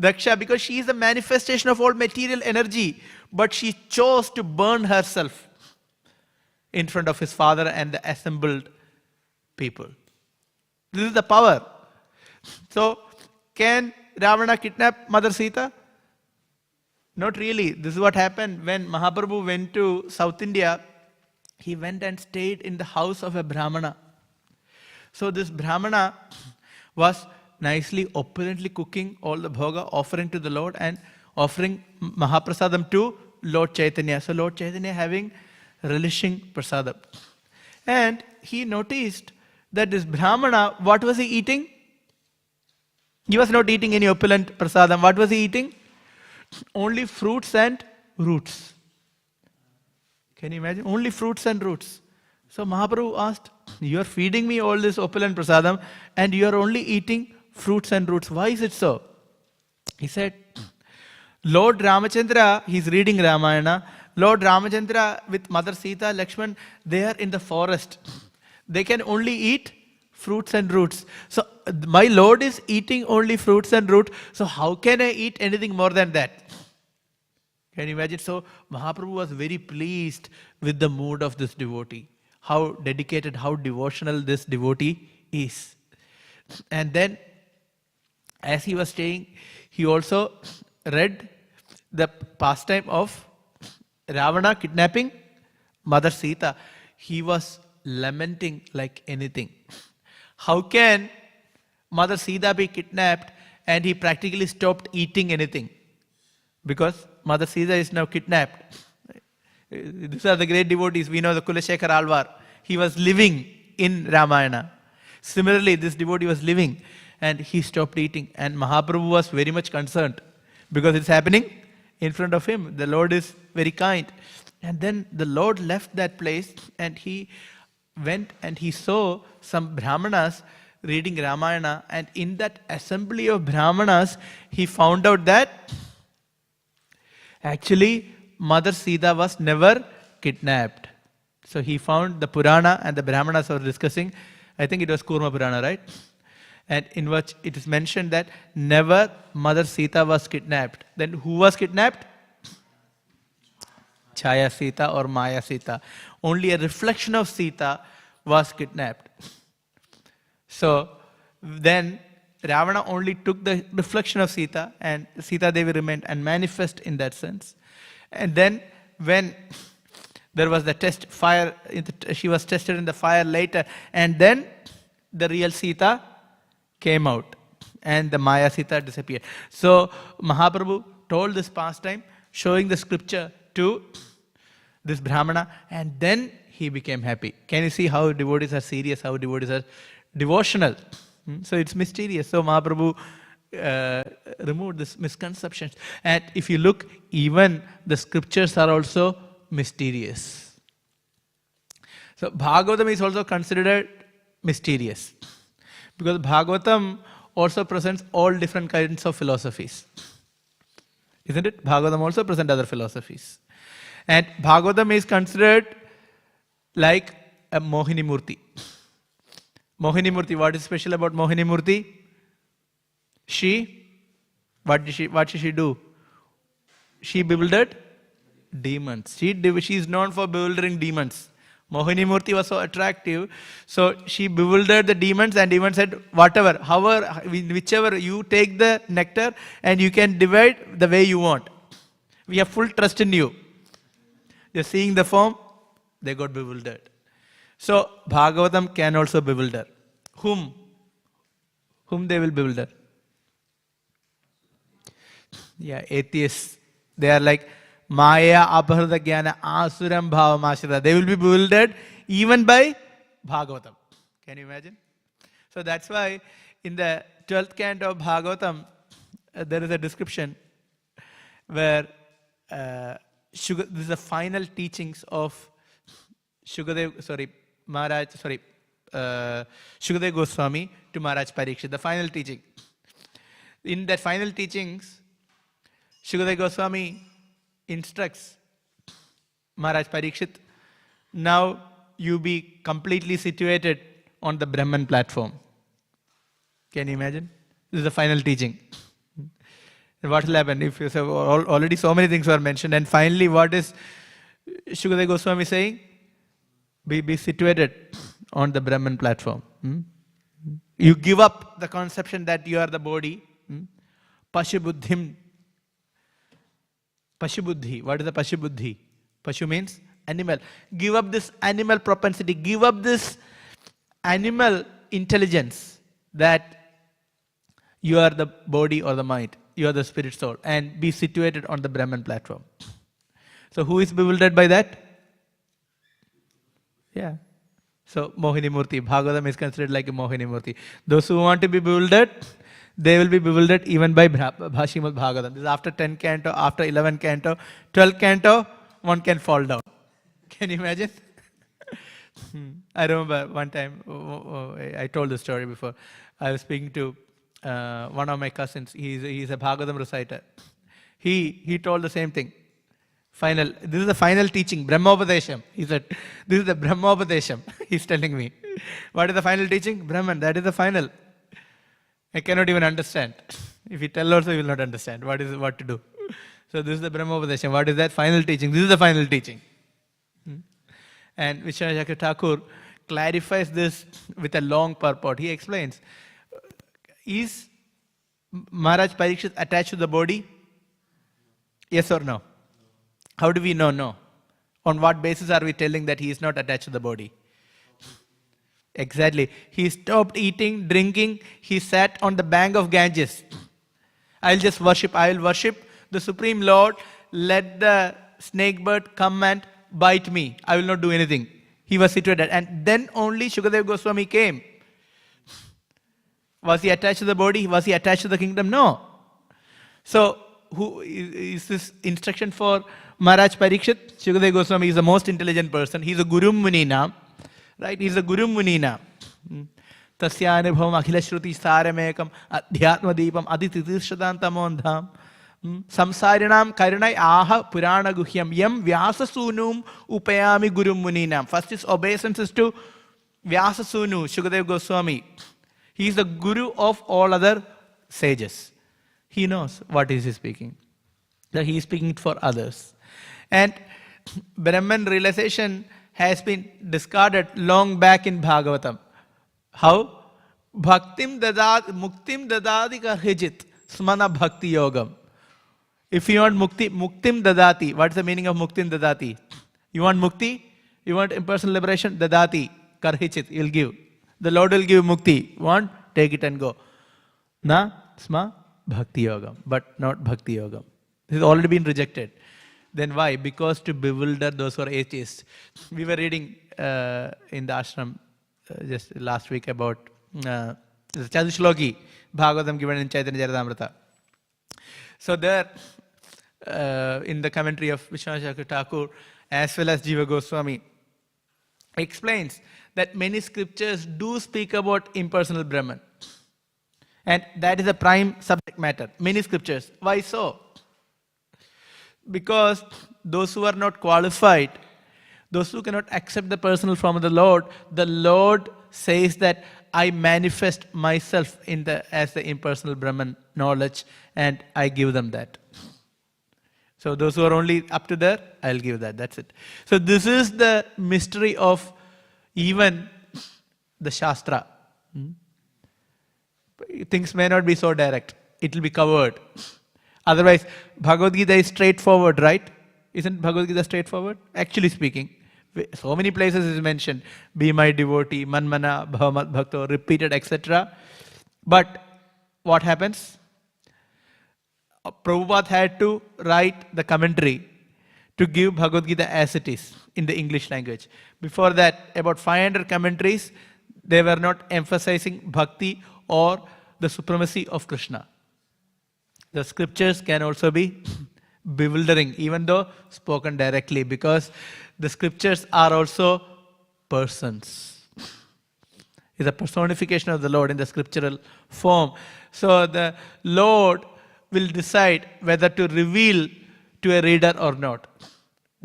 Daksha, because she is the manifestation of all material energy. But she chose to burn herself in front of his father and the assembled people. This is the power. So, can Ravana kidnap Mother Sita? Not really. This is what happened when Mahaprabhu went to South India. He went and stayed in the house of a Brahmana. So this Brahmana was nicely, opulently cooking all the bhoga, offering to the Lord and offering Mahaprasadam to Lord Chaitanya. So Lord Chaitanya having relishing prasadam. And he noticed that this Brahmana, what was he eating? He was not eating any opulent prasadam. What was he eating? Only fruits and roots. Can you imagine? Only fruits and roots. So Mahaprabhu asked, you are feeding me all this opulent prasadam and you are only eating fruits and roots. Why is it so? He said, Lord Ramachandra, he's reading Ramayana. Lord Ramachandra with Mother Sita, Lakshman, they are in the forest. They can only eat fruits and roots. So my Lord is eating only fruits and roots. So how can I eat anything more than that? Can you imagine? So Mahaprabhu was very pleased with the mood of this devotee. How dedicated, how devotional this devotee is. And then as he was staying, he also read the pastime of Ravana kidnapping Mother Sita. He was lamenting like anything. How can Mother Sita be kidnapped and he practically stopped eating anything? Because Mother Sita is now kidnapped. These are the great devotees. We know the Kulashekar Alvar. He was living in Ramayana. Similarly, this devotee was living and he stopped eating. And Mahaprabhu was very much concerned because it's happening in front of him. The Lord is very kind. And then the Lord left that place and he went and he saw some Brahmanas reading Ramayana. And in that assembly of Brahmanas, he found out that actually Mother Sita was never kidnapped. So he found the Purana and the Brahmanas were discussing. I think it was Kurma Purana, right? And in which it is mentioned that never Mother Sita was kidnapped. Then who was kidnapped? Chaya Sita or Maya Sita. Only a reflection of Sita was kidnapped. So then Ravana only took the reflection of Sita, and Sita Devi remained and manifest in that sense. And then when there was the test fire, she was tested in the fire later, and then the real Sita came out and the Maya Sita disappeared. So Mahaprabhu told this pastime, showing the scripture to this Brahmana, and then he became happy. Can you see how devotees are serious, how devotees are devotional? So it's mysterious. So Mahaprabhu removed this misconceptions. And if you look, even the scriptures are also mysterious. So Bhagavatam is also considered mysterious, because Bhagavatam also presents all different kinds of philosophies. Isn't it? Bhagavatam also presents other philosophies. And Bhagavatam is considered like a Mohini Murti. Mohini Murti, what is special about Mohini Murti? What did she do? She bewildered demons. She is known for bewildering demons. Mohini Murti was so attractive, so she bewildered the demons, and demons said, whatever, however, whichever, you take the nectar and you can divide the way you want. We have full trust in you. They're seeing the form, they got bewildered. So Bhagavatam can also bewilder. Whom they will bewilder? Yeah, atheists. They are like Maya Abharada Jnana Asuram Bhava Mashita. They will be bewildered even by Bhagavatam. Can you imagine? So that's why in the 12th canto of Bhagavatam, there is a description where this is the final teachings of Shukadev Goswami to Maharaj Parikshit. The final teaching. In that final teachings, Shukadev Goswami instructs Maharaj Parikshit, now you be completely situated on the Brahman platform. Can you imagine? This is the final teaching. What will happen if you say already so many things were mentioned, and finally what is Shukadev Goswami saying? Be situated on the Brahman platform. You give up the conception that you are the body. Pashubuddhi. What is the Pashubuddhi? Pashu means animal. Give up this animal propensity. Give up this animal intelligence that you are the body or the mind. You are the spirit soul. And be situated on the Brahman platform. So who is bewildered by that? Yeah. So Mohini Murti. Bhagavatam is considered like a Mohini Murti. Those who want to be bewildered, they will be bewildered even by Śrīmad Bhāgavatam. This is after 10 canto, after 11 canto, 12 canto, one can fall down. Can you imagine? I remember one time, I told the story before. I was speaking to one of my cousins. He's a Bhagavatam reciter. He told the same thing. This is the final teaching, Brahmopadesham. He said, this is the Brahmopadesham. He's telling me. What is the final teaching? Brahman. That is the final. I cannot even understand. If you tell also, you will not understand what to do. So this is the Brahmopadesham. What is that? Final teaching. This is the final teaching. And Vishwanath Thakur clarifies this with a long purport. He explains, is Maharaj Parikshit attached to the body? Yes or no? How do we know? No. On what basis are we telling that he is not attached to the body? Exactly. He stopped eating, drinking. He sat on the bank of Ganges. I will worship the Supreme Lord. Let the snake bird come and bite me. I will not do anything. He was situated. And then only Shukadev Goswami came. Was he attached to the body? Was he attached to the kingdom? No. So, who is this instruction for Maharaj Parikshit? Shukadev Goswami is the most intelligent person. He is a Guru Munina. Right? He is a Guru Munina. Tasyanubhavam akhila shruti saramekam adhyatma deepam adititirshadhantamondham samsarinam karinai aha purana guhyam yam vyasasunum upayami Guru Muninam. First is obeisances to Vyasasunu, Shukadev Goswami. He is the Guru of all other sages. He knows what is he speaking. That he is speaking it for others. And Brahman realization has been discarded long back in Bhagavatam. How? Bhaktim dadad, muktim dadadi karhijit, smana bhakti yogam. If you want mukti, muktim dadati. What is the meaning of muktim dadati? You want mukti? You want impersonal liberation? Dadati, karhichit, he'll give. The Lord will give mukti. Want? Take it and go. Na sma bhakti yogam, but not bhakti yogam. This has already been rejected. Then why? Because to bewilder those who are atheists. We were reading in the ashram just last week about Chadushloki, Bhagavatam given in Chaitanya Charitamrita. So there, in the commentary of Vishwanath Thakur, as well as Jiva Goswami, explains that many scriptures do speak about impersonal Brahman. And that is the prime subject matter. Many scriptures. Why so? Because those who are not qualified, those who cannot accept the personal form of the Lord says that I manifest myself as the impersonal Brahman knowledge and I give them that. So those who are only up to there, I'll give that. That's it. So this is the mystery of even the Shastra. Things may not be so direct. It will be covered. Otherwise, Bhagavad Gita is straightforward, right? Isn't Bhagavad Gita straightforward? Actually speaking, so many places is mentioned. Be my devotee, manmana, bhavamat bhakto, repeated, etc. But what happens? Prabhupada had to write the commentary to give Bhagavad Gita as it is in the English language. Before that, about 500 commentaries, they were not emphasizing bhakti or the supremacy of Krishna. The scriptures can also be bewildering, even though spoken directly, because the scriptures are also persons. It's a personification of the Lord in the scriptural form. So the Lord will decide whether to reveal to a reader or not,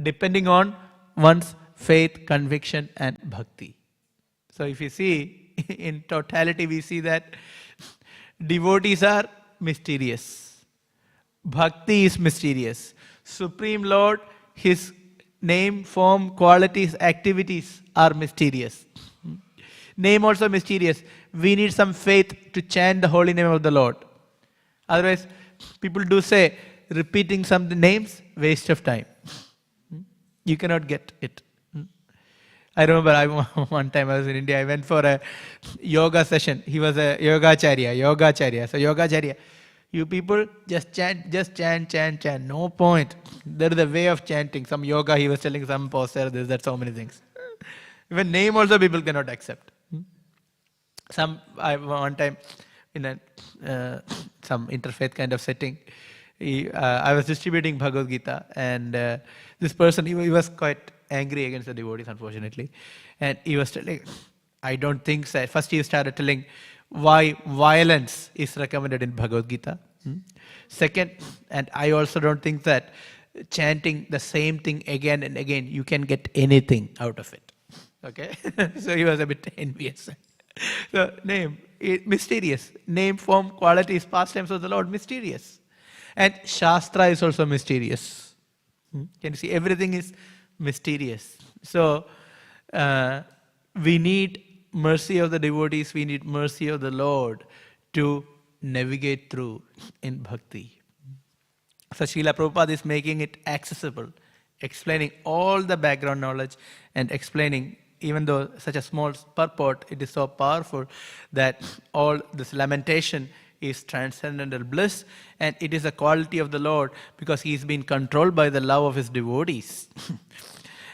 depending on one's faith, conviction, and bhakti. So if you see, in totality, we see that devotees are mysterious. Bhakti is mysterious. Supreme Lord, His name, form, qualities, activities are mysterious. Name also mysterious. We need some faith to chant the holy name of the Lord. Otherwise, people do say, repeating some names, waste of time. You cannot get it. I remember one time I was in India, I went for a yoga session. He was a Yogacharya. So Yogacharya, you people just chant. No point. There is a way of chanting. Some yoga, he was telling some posture, this, that, so many things. Even name also people cannot accept. One time in some interfaith kind of setting, I was distributing Bhagavad Gita, and this person, he was quite angry against the devotees, unfortunately. And he was telling, I don't think so. First he started telling why violence is recommended in Bhagavad Gita. Second, and I also don't think that chanting the same thing again and again, you can get anything out of it. Okay? So he was a bit envious. So name, mysterious. Name, form, qualities, pastimes of the Lord, mysterious. And Shastra is also mysterious. Can you see? Everything is mysterious. So we need mercy of the devotees, we need mercy of the Lord to navigate through in bhakti. So Srila Prabhupada is making it accessible, explaining all the background knowledge and explaining, even though such a small purport, it is so powerful that all this lamentation is transcendental bliss, and it is a quality of the Lord because he is being controlled by the love of his devotees.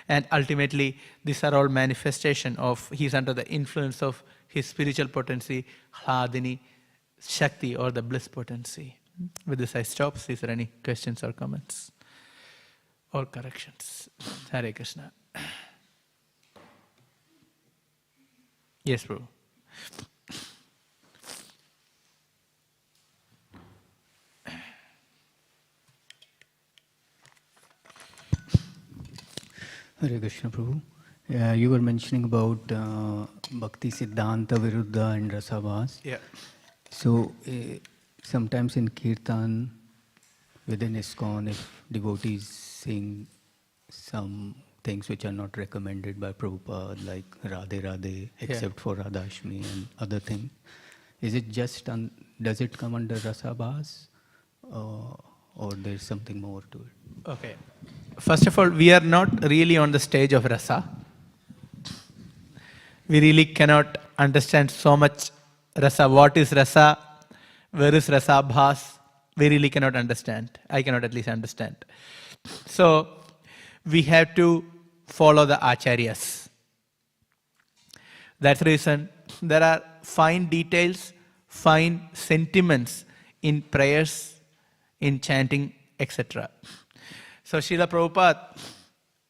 And ultimately, these are all manifestation of, he is under the influence of his spiritual potency, Hladini, Shakti, or the bliss potency. With this I stop. Is there any questions or comments or corrections? Hare Krishna. Yes, bro. Hare Krishna, Prabhu. You were mentioning about Bhakti Siddhanta, Viruddha and Rasavas. Yeah. So, sometimes in Kirtan, within ISKCON, if devotees sing some things which are not recommended by Prabhupada, like Radhe Radhe, except for Radhashmi and other things. Is it just, does it come under rasa bhas, or there's something more to it? Okay. First of all, we are not really on the stage of rasa. We really cannot understand so much rasa. What is rasa? Where is rasa bhas? We really cannot understand. I cannot at least understand. So, we have to follow the acharyas. That's the reason there are fine details, fine sentiments in prayers, in chanting, etc. So Srila Prabhupada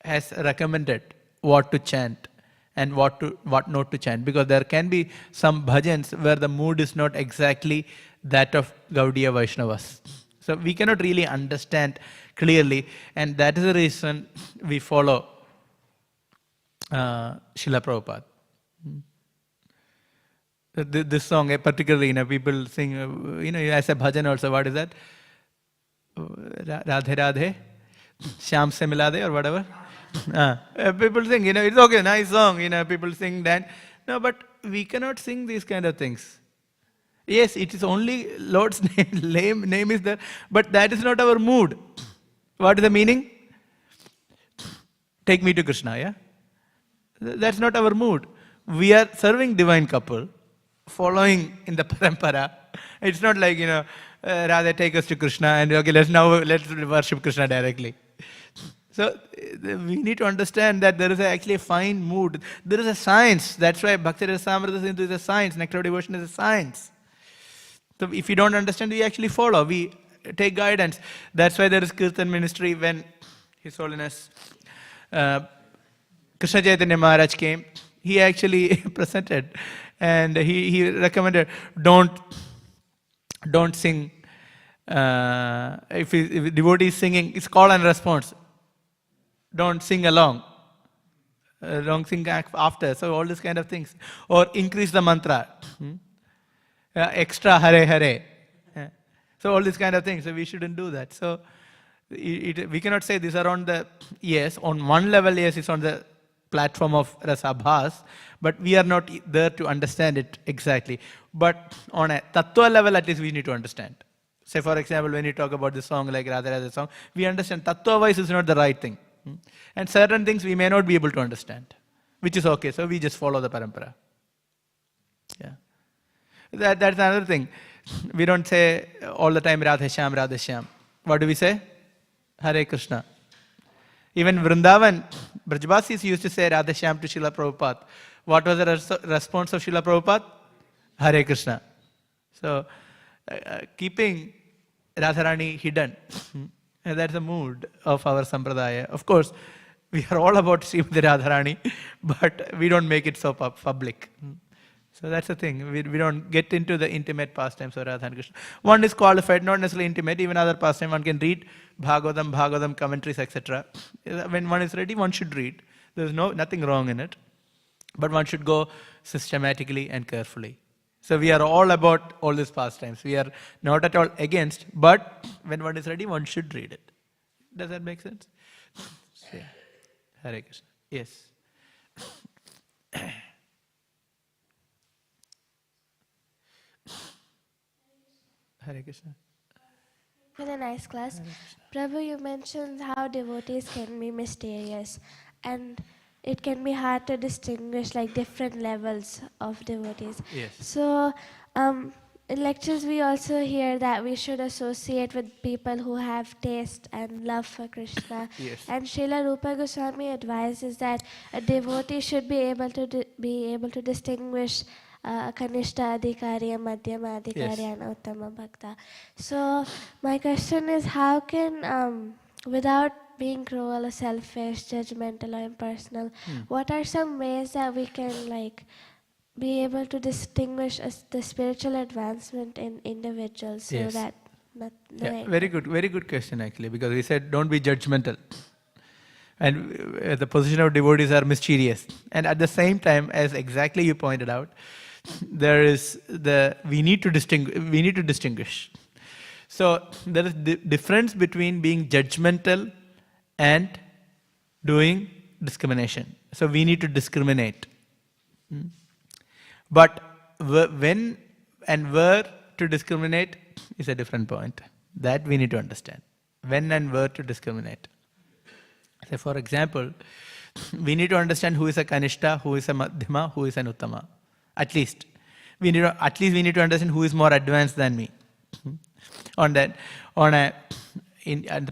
has recommended what to chant and what not to chant, because there can be some bhajans where the mood is not exactly that of Gaudiya Vaishnavas. So we cannot really understand clearly, and that is the reason we follow Srila Prabhupada. This song, particularly, people sing, as a bhajan also. What is that? Radhe Radhe, Shyam se mila de, or whatever. People sing, it's okay, nice song. People sing that. No, but we cannot sing these kind of things. Yes, it is only Lord's name is there, but that is not our mood. What is the meaning? Take me to Krishna, yeah? That's not our mood. We are serving divine couple, following in the parampara. It's not like, rather take us to Krishna and okay, let's worship Krishna directly. So we need to understand that there is actually a fine mood. There is a science. That's why Bhakti Rasamrita Sindhu is a science. Nectar of Devotion is a science. So if you don't understand, we actually follow. We take guidance. That's why there is Kirtan ministry. When His Holiness Krishna Chaitanya Maharaj came, he actually presented and he recommended don't sing. If devotee is singing, it's call and response. Don't sing along. Don't sing after. So all these kind of things. Or increase the mantra. Extra Hare Hare. So all these kind of things. So we shouldn't do that. So we cannot say these are on the, yes, on one level, yes, it's on the platform of rasa bhas, but we are not there to understand it exactly. But on a tattva level, at least we need to understand. Say for example, when you talk about the song like Radha Radha song, we understand tattva wise is not the right thing. And certain things we may not be able to understand, which is okay. So we just follow the parampara. Yeah. That's another thing. We don't say all the time Radha Shyam, Radha Shyam. What do we say? Hare Krishna. Even Vrindavan, Brajbasis used to say Radha Shyam to Srila Prabhupada. What was the response of Srila Prabhupada? Hare Krishna. So, keeping Radharani hidden, that's the mood of our Sampradaya. Of course, we are all about Śrīmad Radharani, but we don't make it so public. So that's the thing. We don't get into the intimate pastimes of Radha and Krishna. One is qualified, not necessarily intimate. Even other pastime, one can read Bhagavatam commentaries, etc. When one is ready, one should read. There is nothing wrong in it. But one should go systematically and carefully. So we are all about all these pastimes. We are not at all against, but when one is ready, one should read it. Does that make sense? Yeah. Hare Krishna. Yes. Hare Krishna. In a nice class. Prabhu, you mentioned how devotees can be mysterious and it can be hard to distinguish like different levels of devotees. Yes. So in lectures we also hear that we should associate with people who have taste and love for Krishna. Yes. And Srila Rupa Goswami advises that a devotee should be able to distinguish Kanishta Adhikari, Madhyama Adhikari, and Uttama Bhakta. So my question is, how can, without being cruel or selfish, judgmental or impersonal, what are some ways that we can be able to distinguish the spiritual advancement in individuals so that very good question actually, because we said don't be judgmental. And the position of devotees are mysterious. And at the same time, as exactly you pointed out, there is we need to distinguish. So there is difference between being judgmental and doing discrimination. So we need to discriminate. But when and where to discriminate is a different point. That we need to understand. When and where to discriminate. So for example, we need to understand who is a Kanishta, who is a Madhyama, who is an Uttama. At least we need to understand who is more advanced than me. On the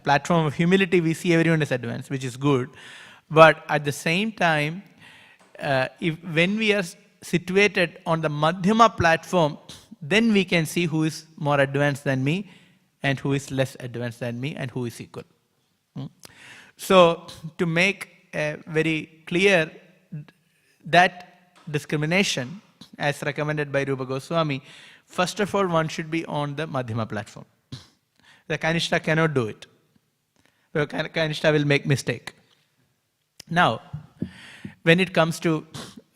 platform of humility, we see everyone is advanced, which is good. But at the same time, when we are situated on the Madhyama platform, then we can see who is more advanced than me and who is less advanced than me and who is equal. So to make very clear that discrimination as recommended by Rupa Goswami, first of all, one should be on the Madhyama platform. The Kanishta cannot do it. The Kanishta will make mistake. Now, when it comes to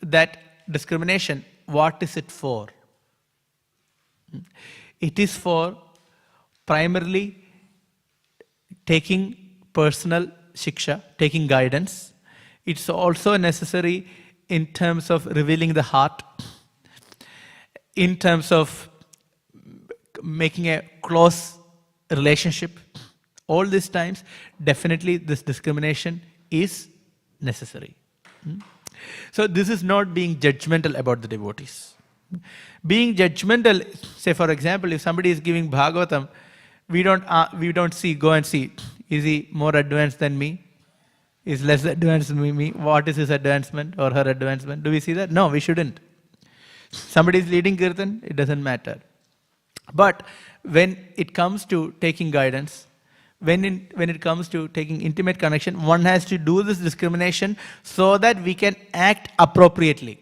that discrimination, what is it for? It is for primarily taking personal shiksha, taking guidance. It's also necessary in terms of revealing the heart, in terms of making a close relationship. All these times, definitely this discrimination is necessary. So this is not being judgmental about the devotees. Being judgmental, say for example, if somebody is giving Bhagavatam, we don't go and see, is he more advanced than me? Is less advanced than me? What is his advancement or her advancement? Do we see that? No, we shouldn't. Somebody is leading Kirtan, it doesn't matter. But when it comes to taking guidance, when it comes to taking intimate connection, one has to do this discrimination so that we can act appropriately.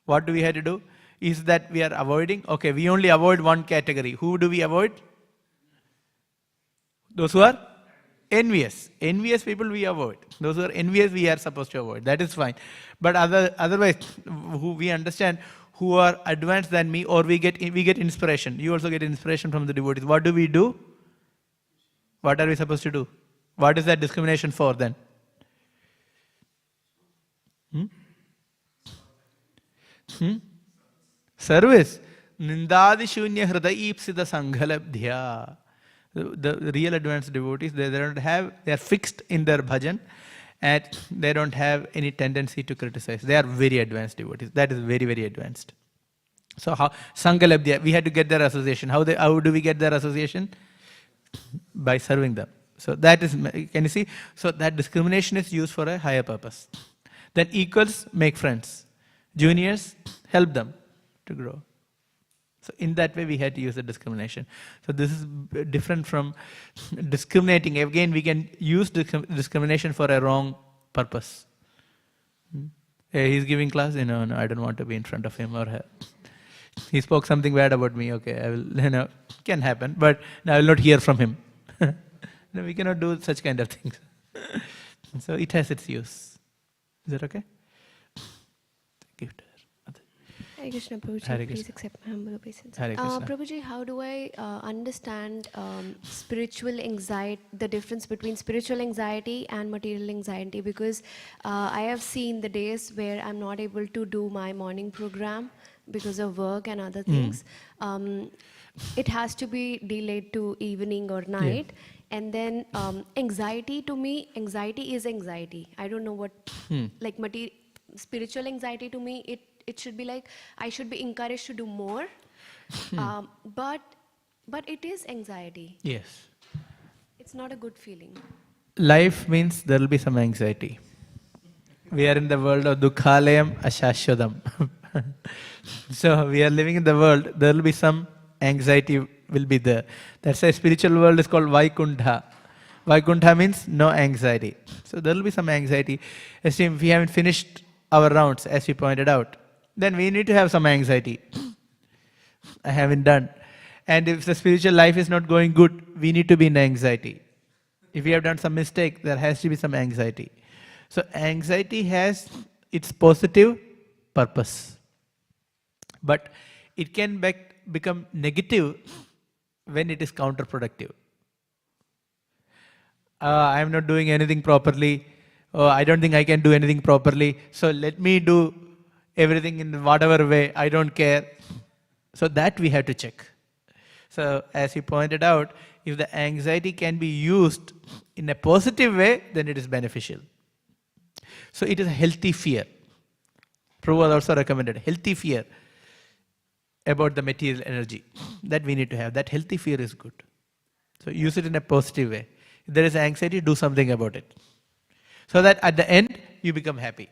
What do we have to do? Is that we are avoiding? Okay, we only avoid one category. Who do we avoid? Those who are envious. Envious people we avoid. Those who are envious we are supposed to avoid. That is fine. But otherwise, who we understand who are advanced than me, or we get inspiration. You also get inspiration from the devotees. What do we do? What are we supposed to do? What is that discrimination for then? Service. Nindadi shunya hridayeepsida sanghalabdhya. The real advanced devotees, they are fixed in their bhajan and they don't have any tendency to criticize. They are very advanced devotees. That is very, very advanced. So how Sangalabdhya, we had to get their association. How do we get their association? By serving them. So that is, can you see? So that discrimination is used for a higher purpose. Then equals make friends. Juniors, help them to grow. So in that way we had to use the discrimination. So this is different from discriminating. Again, we can use discrimination for a wrong purpose. Hey, he's giving class, no, I don't want to be in front of him or her. He spoke something bad about me, okay, I will, can happen, but I will not hear from him. No, we cannot do such kind of things. So it has its use. Is that okay? Give it to her. Hare Krishna, Prabhuji, Hare please Krishna. accept my humble obeisance. Hare Krishna. Prabhuji, how do I understand spiritual anxiety, the difference between spiritual anxiety and material anxiety? Because I have seen the days where I'm not able to do my morning program because of work and other things. It has to be delayed to evening or night. Yeah. And then anxiety, to me, anxiety is anxiety. I don't know what, like spiritual anxiety to me, it should be like I should be encouraged to do more, but it is anxiety. Yes. It's not a good feeling. Life means there will be some anxiety. We are in the world of dukhalayam ashashwadam. So we are living in the world, there will be some anxiety will be there. That's why spiritual world is called Vaikuntha. Vaikuntha means no anxiety. So there will be some anxiety. Assume we haven't finished our rounds, as we pointed out. Then we need to have some anxiety. I haven't done. And if the spiritual life is not going good, we need to be in anxiety. If we have done some mistake, there has to be some anxiety. So anxiety has its positive purpose. But it can become negative when it is counterproductive. I am not doing anything properly, I don't think I can do anything properly, so let me do everything in whatever way, I don't care. So that we have to check. So as he pointed out, if the anxiety can be used in a positive way, then it is beneficial. So it is a healthy fear. Prabhupada also recommended healthy fear about the material energy that we need to have. That healthy fear is good. So use it in a positive way. If there is anxiety, do something about it. So that at the end, you become happy.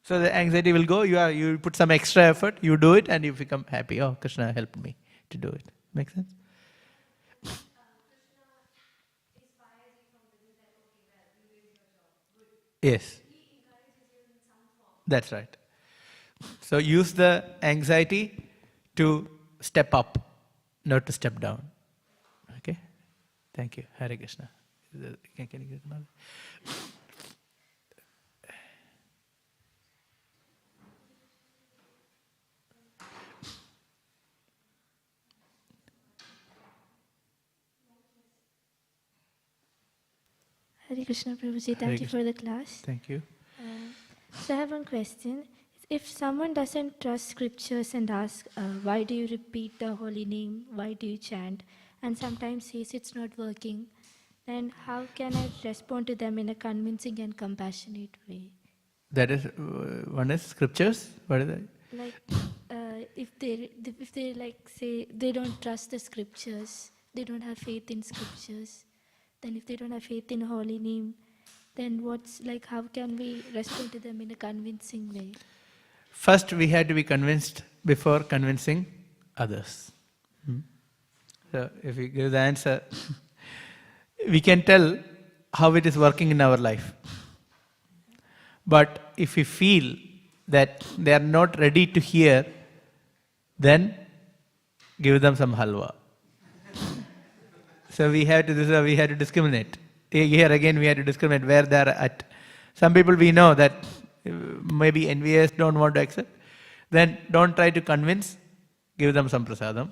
So the anxiety will go, you put some extra effort, you do it and you become happy. Oh, Krishna helped me to do it. Make sense? Yes. That's right. So use the anxiety to step up, not to step down. Okay? Thank you. Hare Krishna. Can you get another? Hare Krishna Prabhuji, thank you for the class. Thank you. So I have one question. If someone doesn't trust scriptures and asks, why do you repeat the holy name, why do you chant, and sometimes says it's not working, then how can I respond to them in a convincing and compassionate way? That is, one is scriptures. What is that? Like, if they like say they don't trust the scriptures, they don't have faith in scriptures, then if they don't have faith in holy name, then how can we respond to them in a convincing way? First, we had to be convinced before convincing others. So, if we give the answer, we can tell how it is working in our life. But if we feel that they are not ready to hear, then give them some halwa. So we have to discriminate. Here again, we have to discriminate where they are at. Some people we know that maybe envious, don't want to accept. Then don't try to convince, give them some prasadam.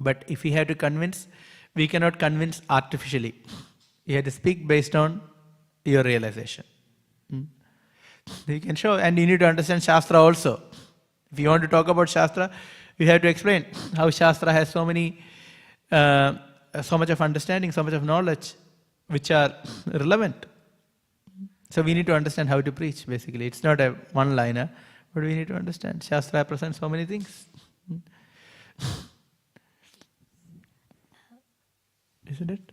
But if we have to convince, we cannot convince artificially. You have to speak based on your realization. You can show, and you need to understand Shastra also. If you want to talk about Shastra, you have to explain how Shastra has so much of understanding, so much of knowledge, which are relevant. So we need to understand how to preach, basically. It's not a one-liner, but we need to understand. Shastra presents so many things. Isn't it?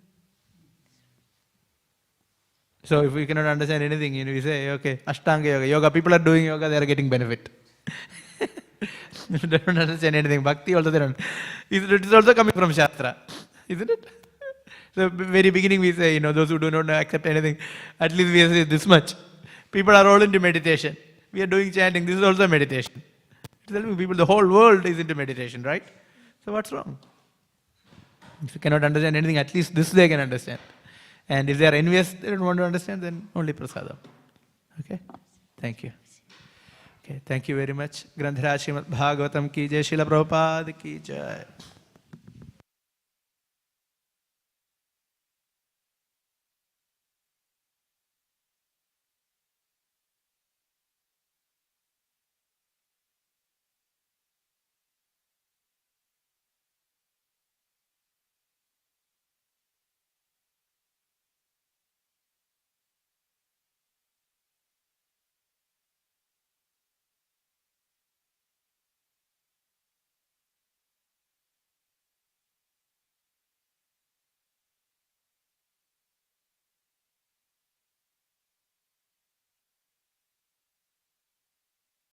So if we cannot understand anything, we say, okay, Ashtanga yoga, people are doing yoga, they are getting benefit. They don't understand anything. Bhakti also they don't. It is also coming from Shastra, isn't it? So very beginning we say, those who do not accept anything, at least we say this much. People are all into meditation. We are doing chanting, this is also meditation. Telling people the whole world is into meditation, right? So what's wrong? If you cannot understand anything, at least this they can understand. And if they are envious, they don't want to understand, then only prasadam. Okay? Thank you. Okay, thank you very much. Śrīmad Bhāgavatam ki jai, Srila Prabhupada ki jai.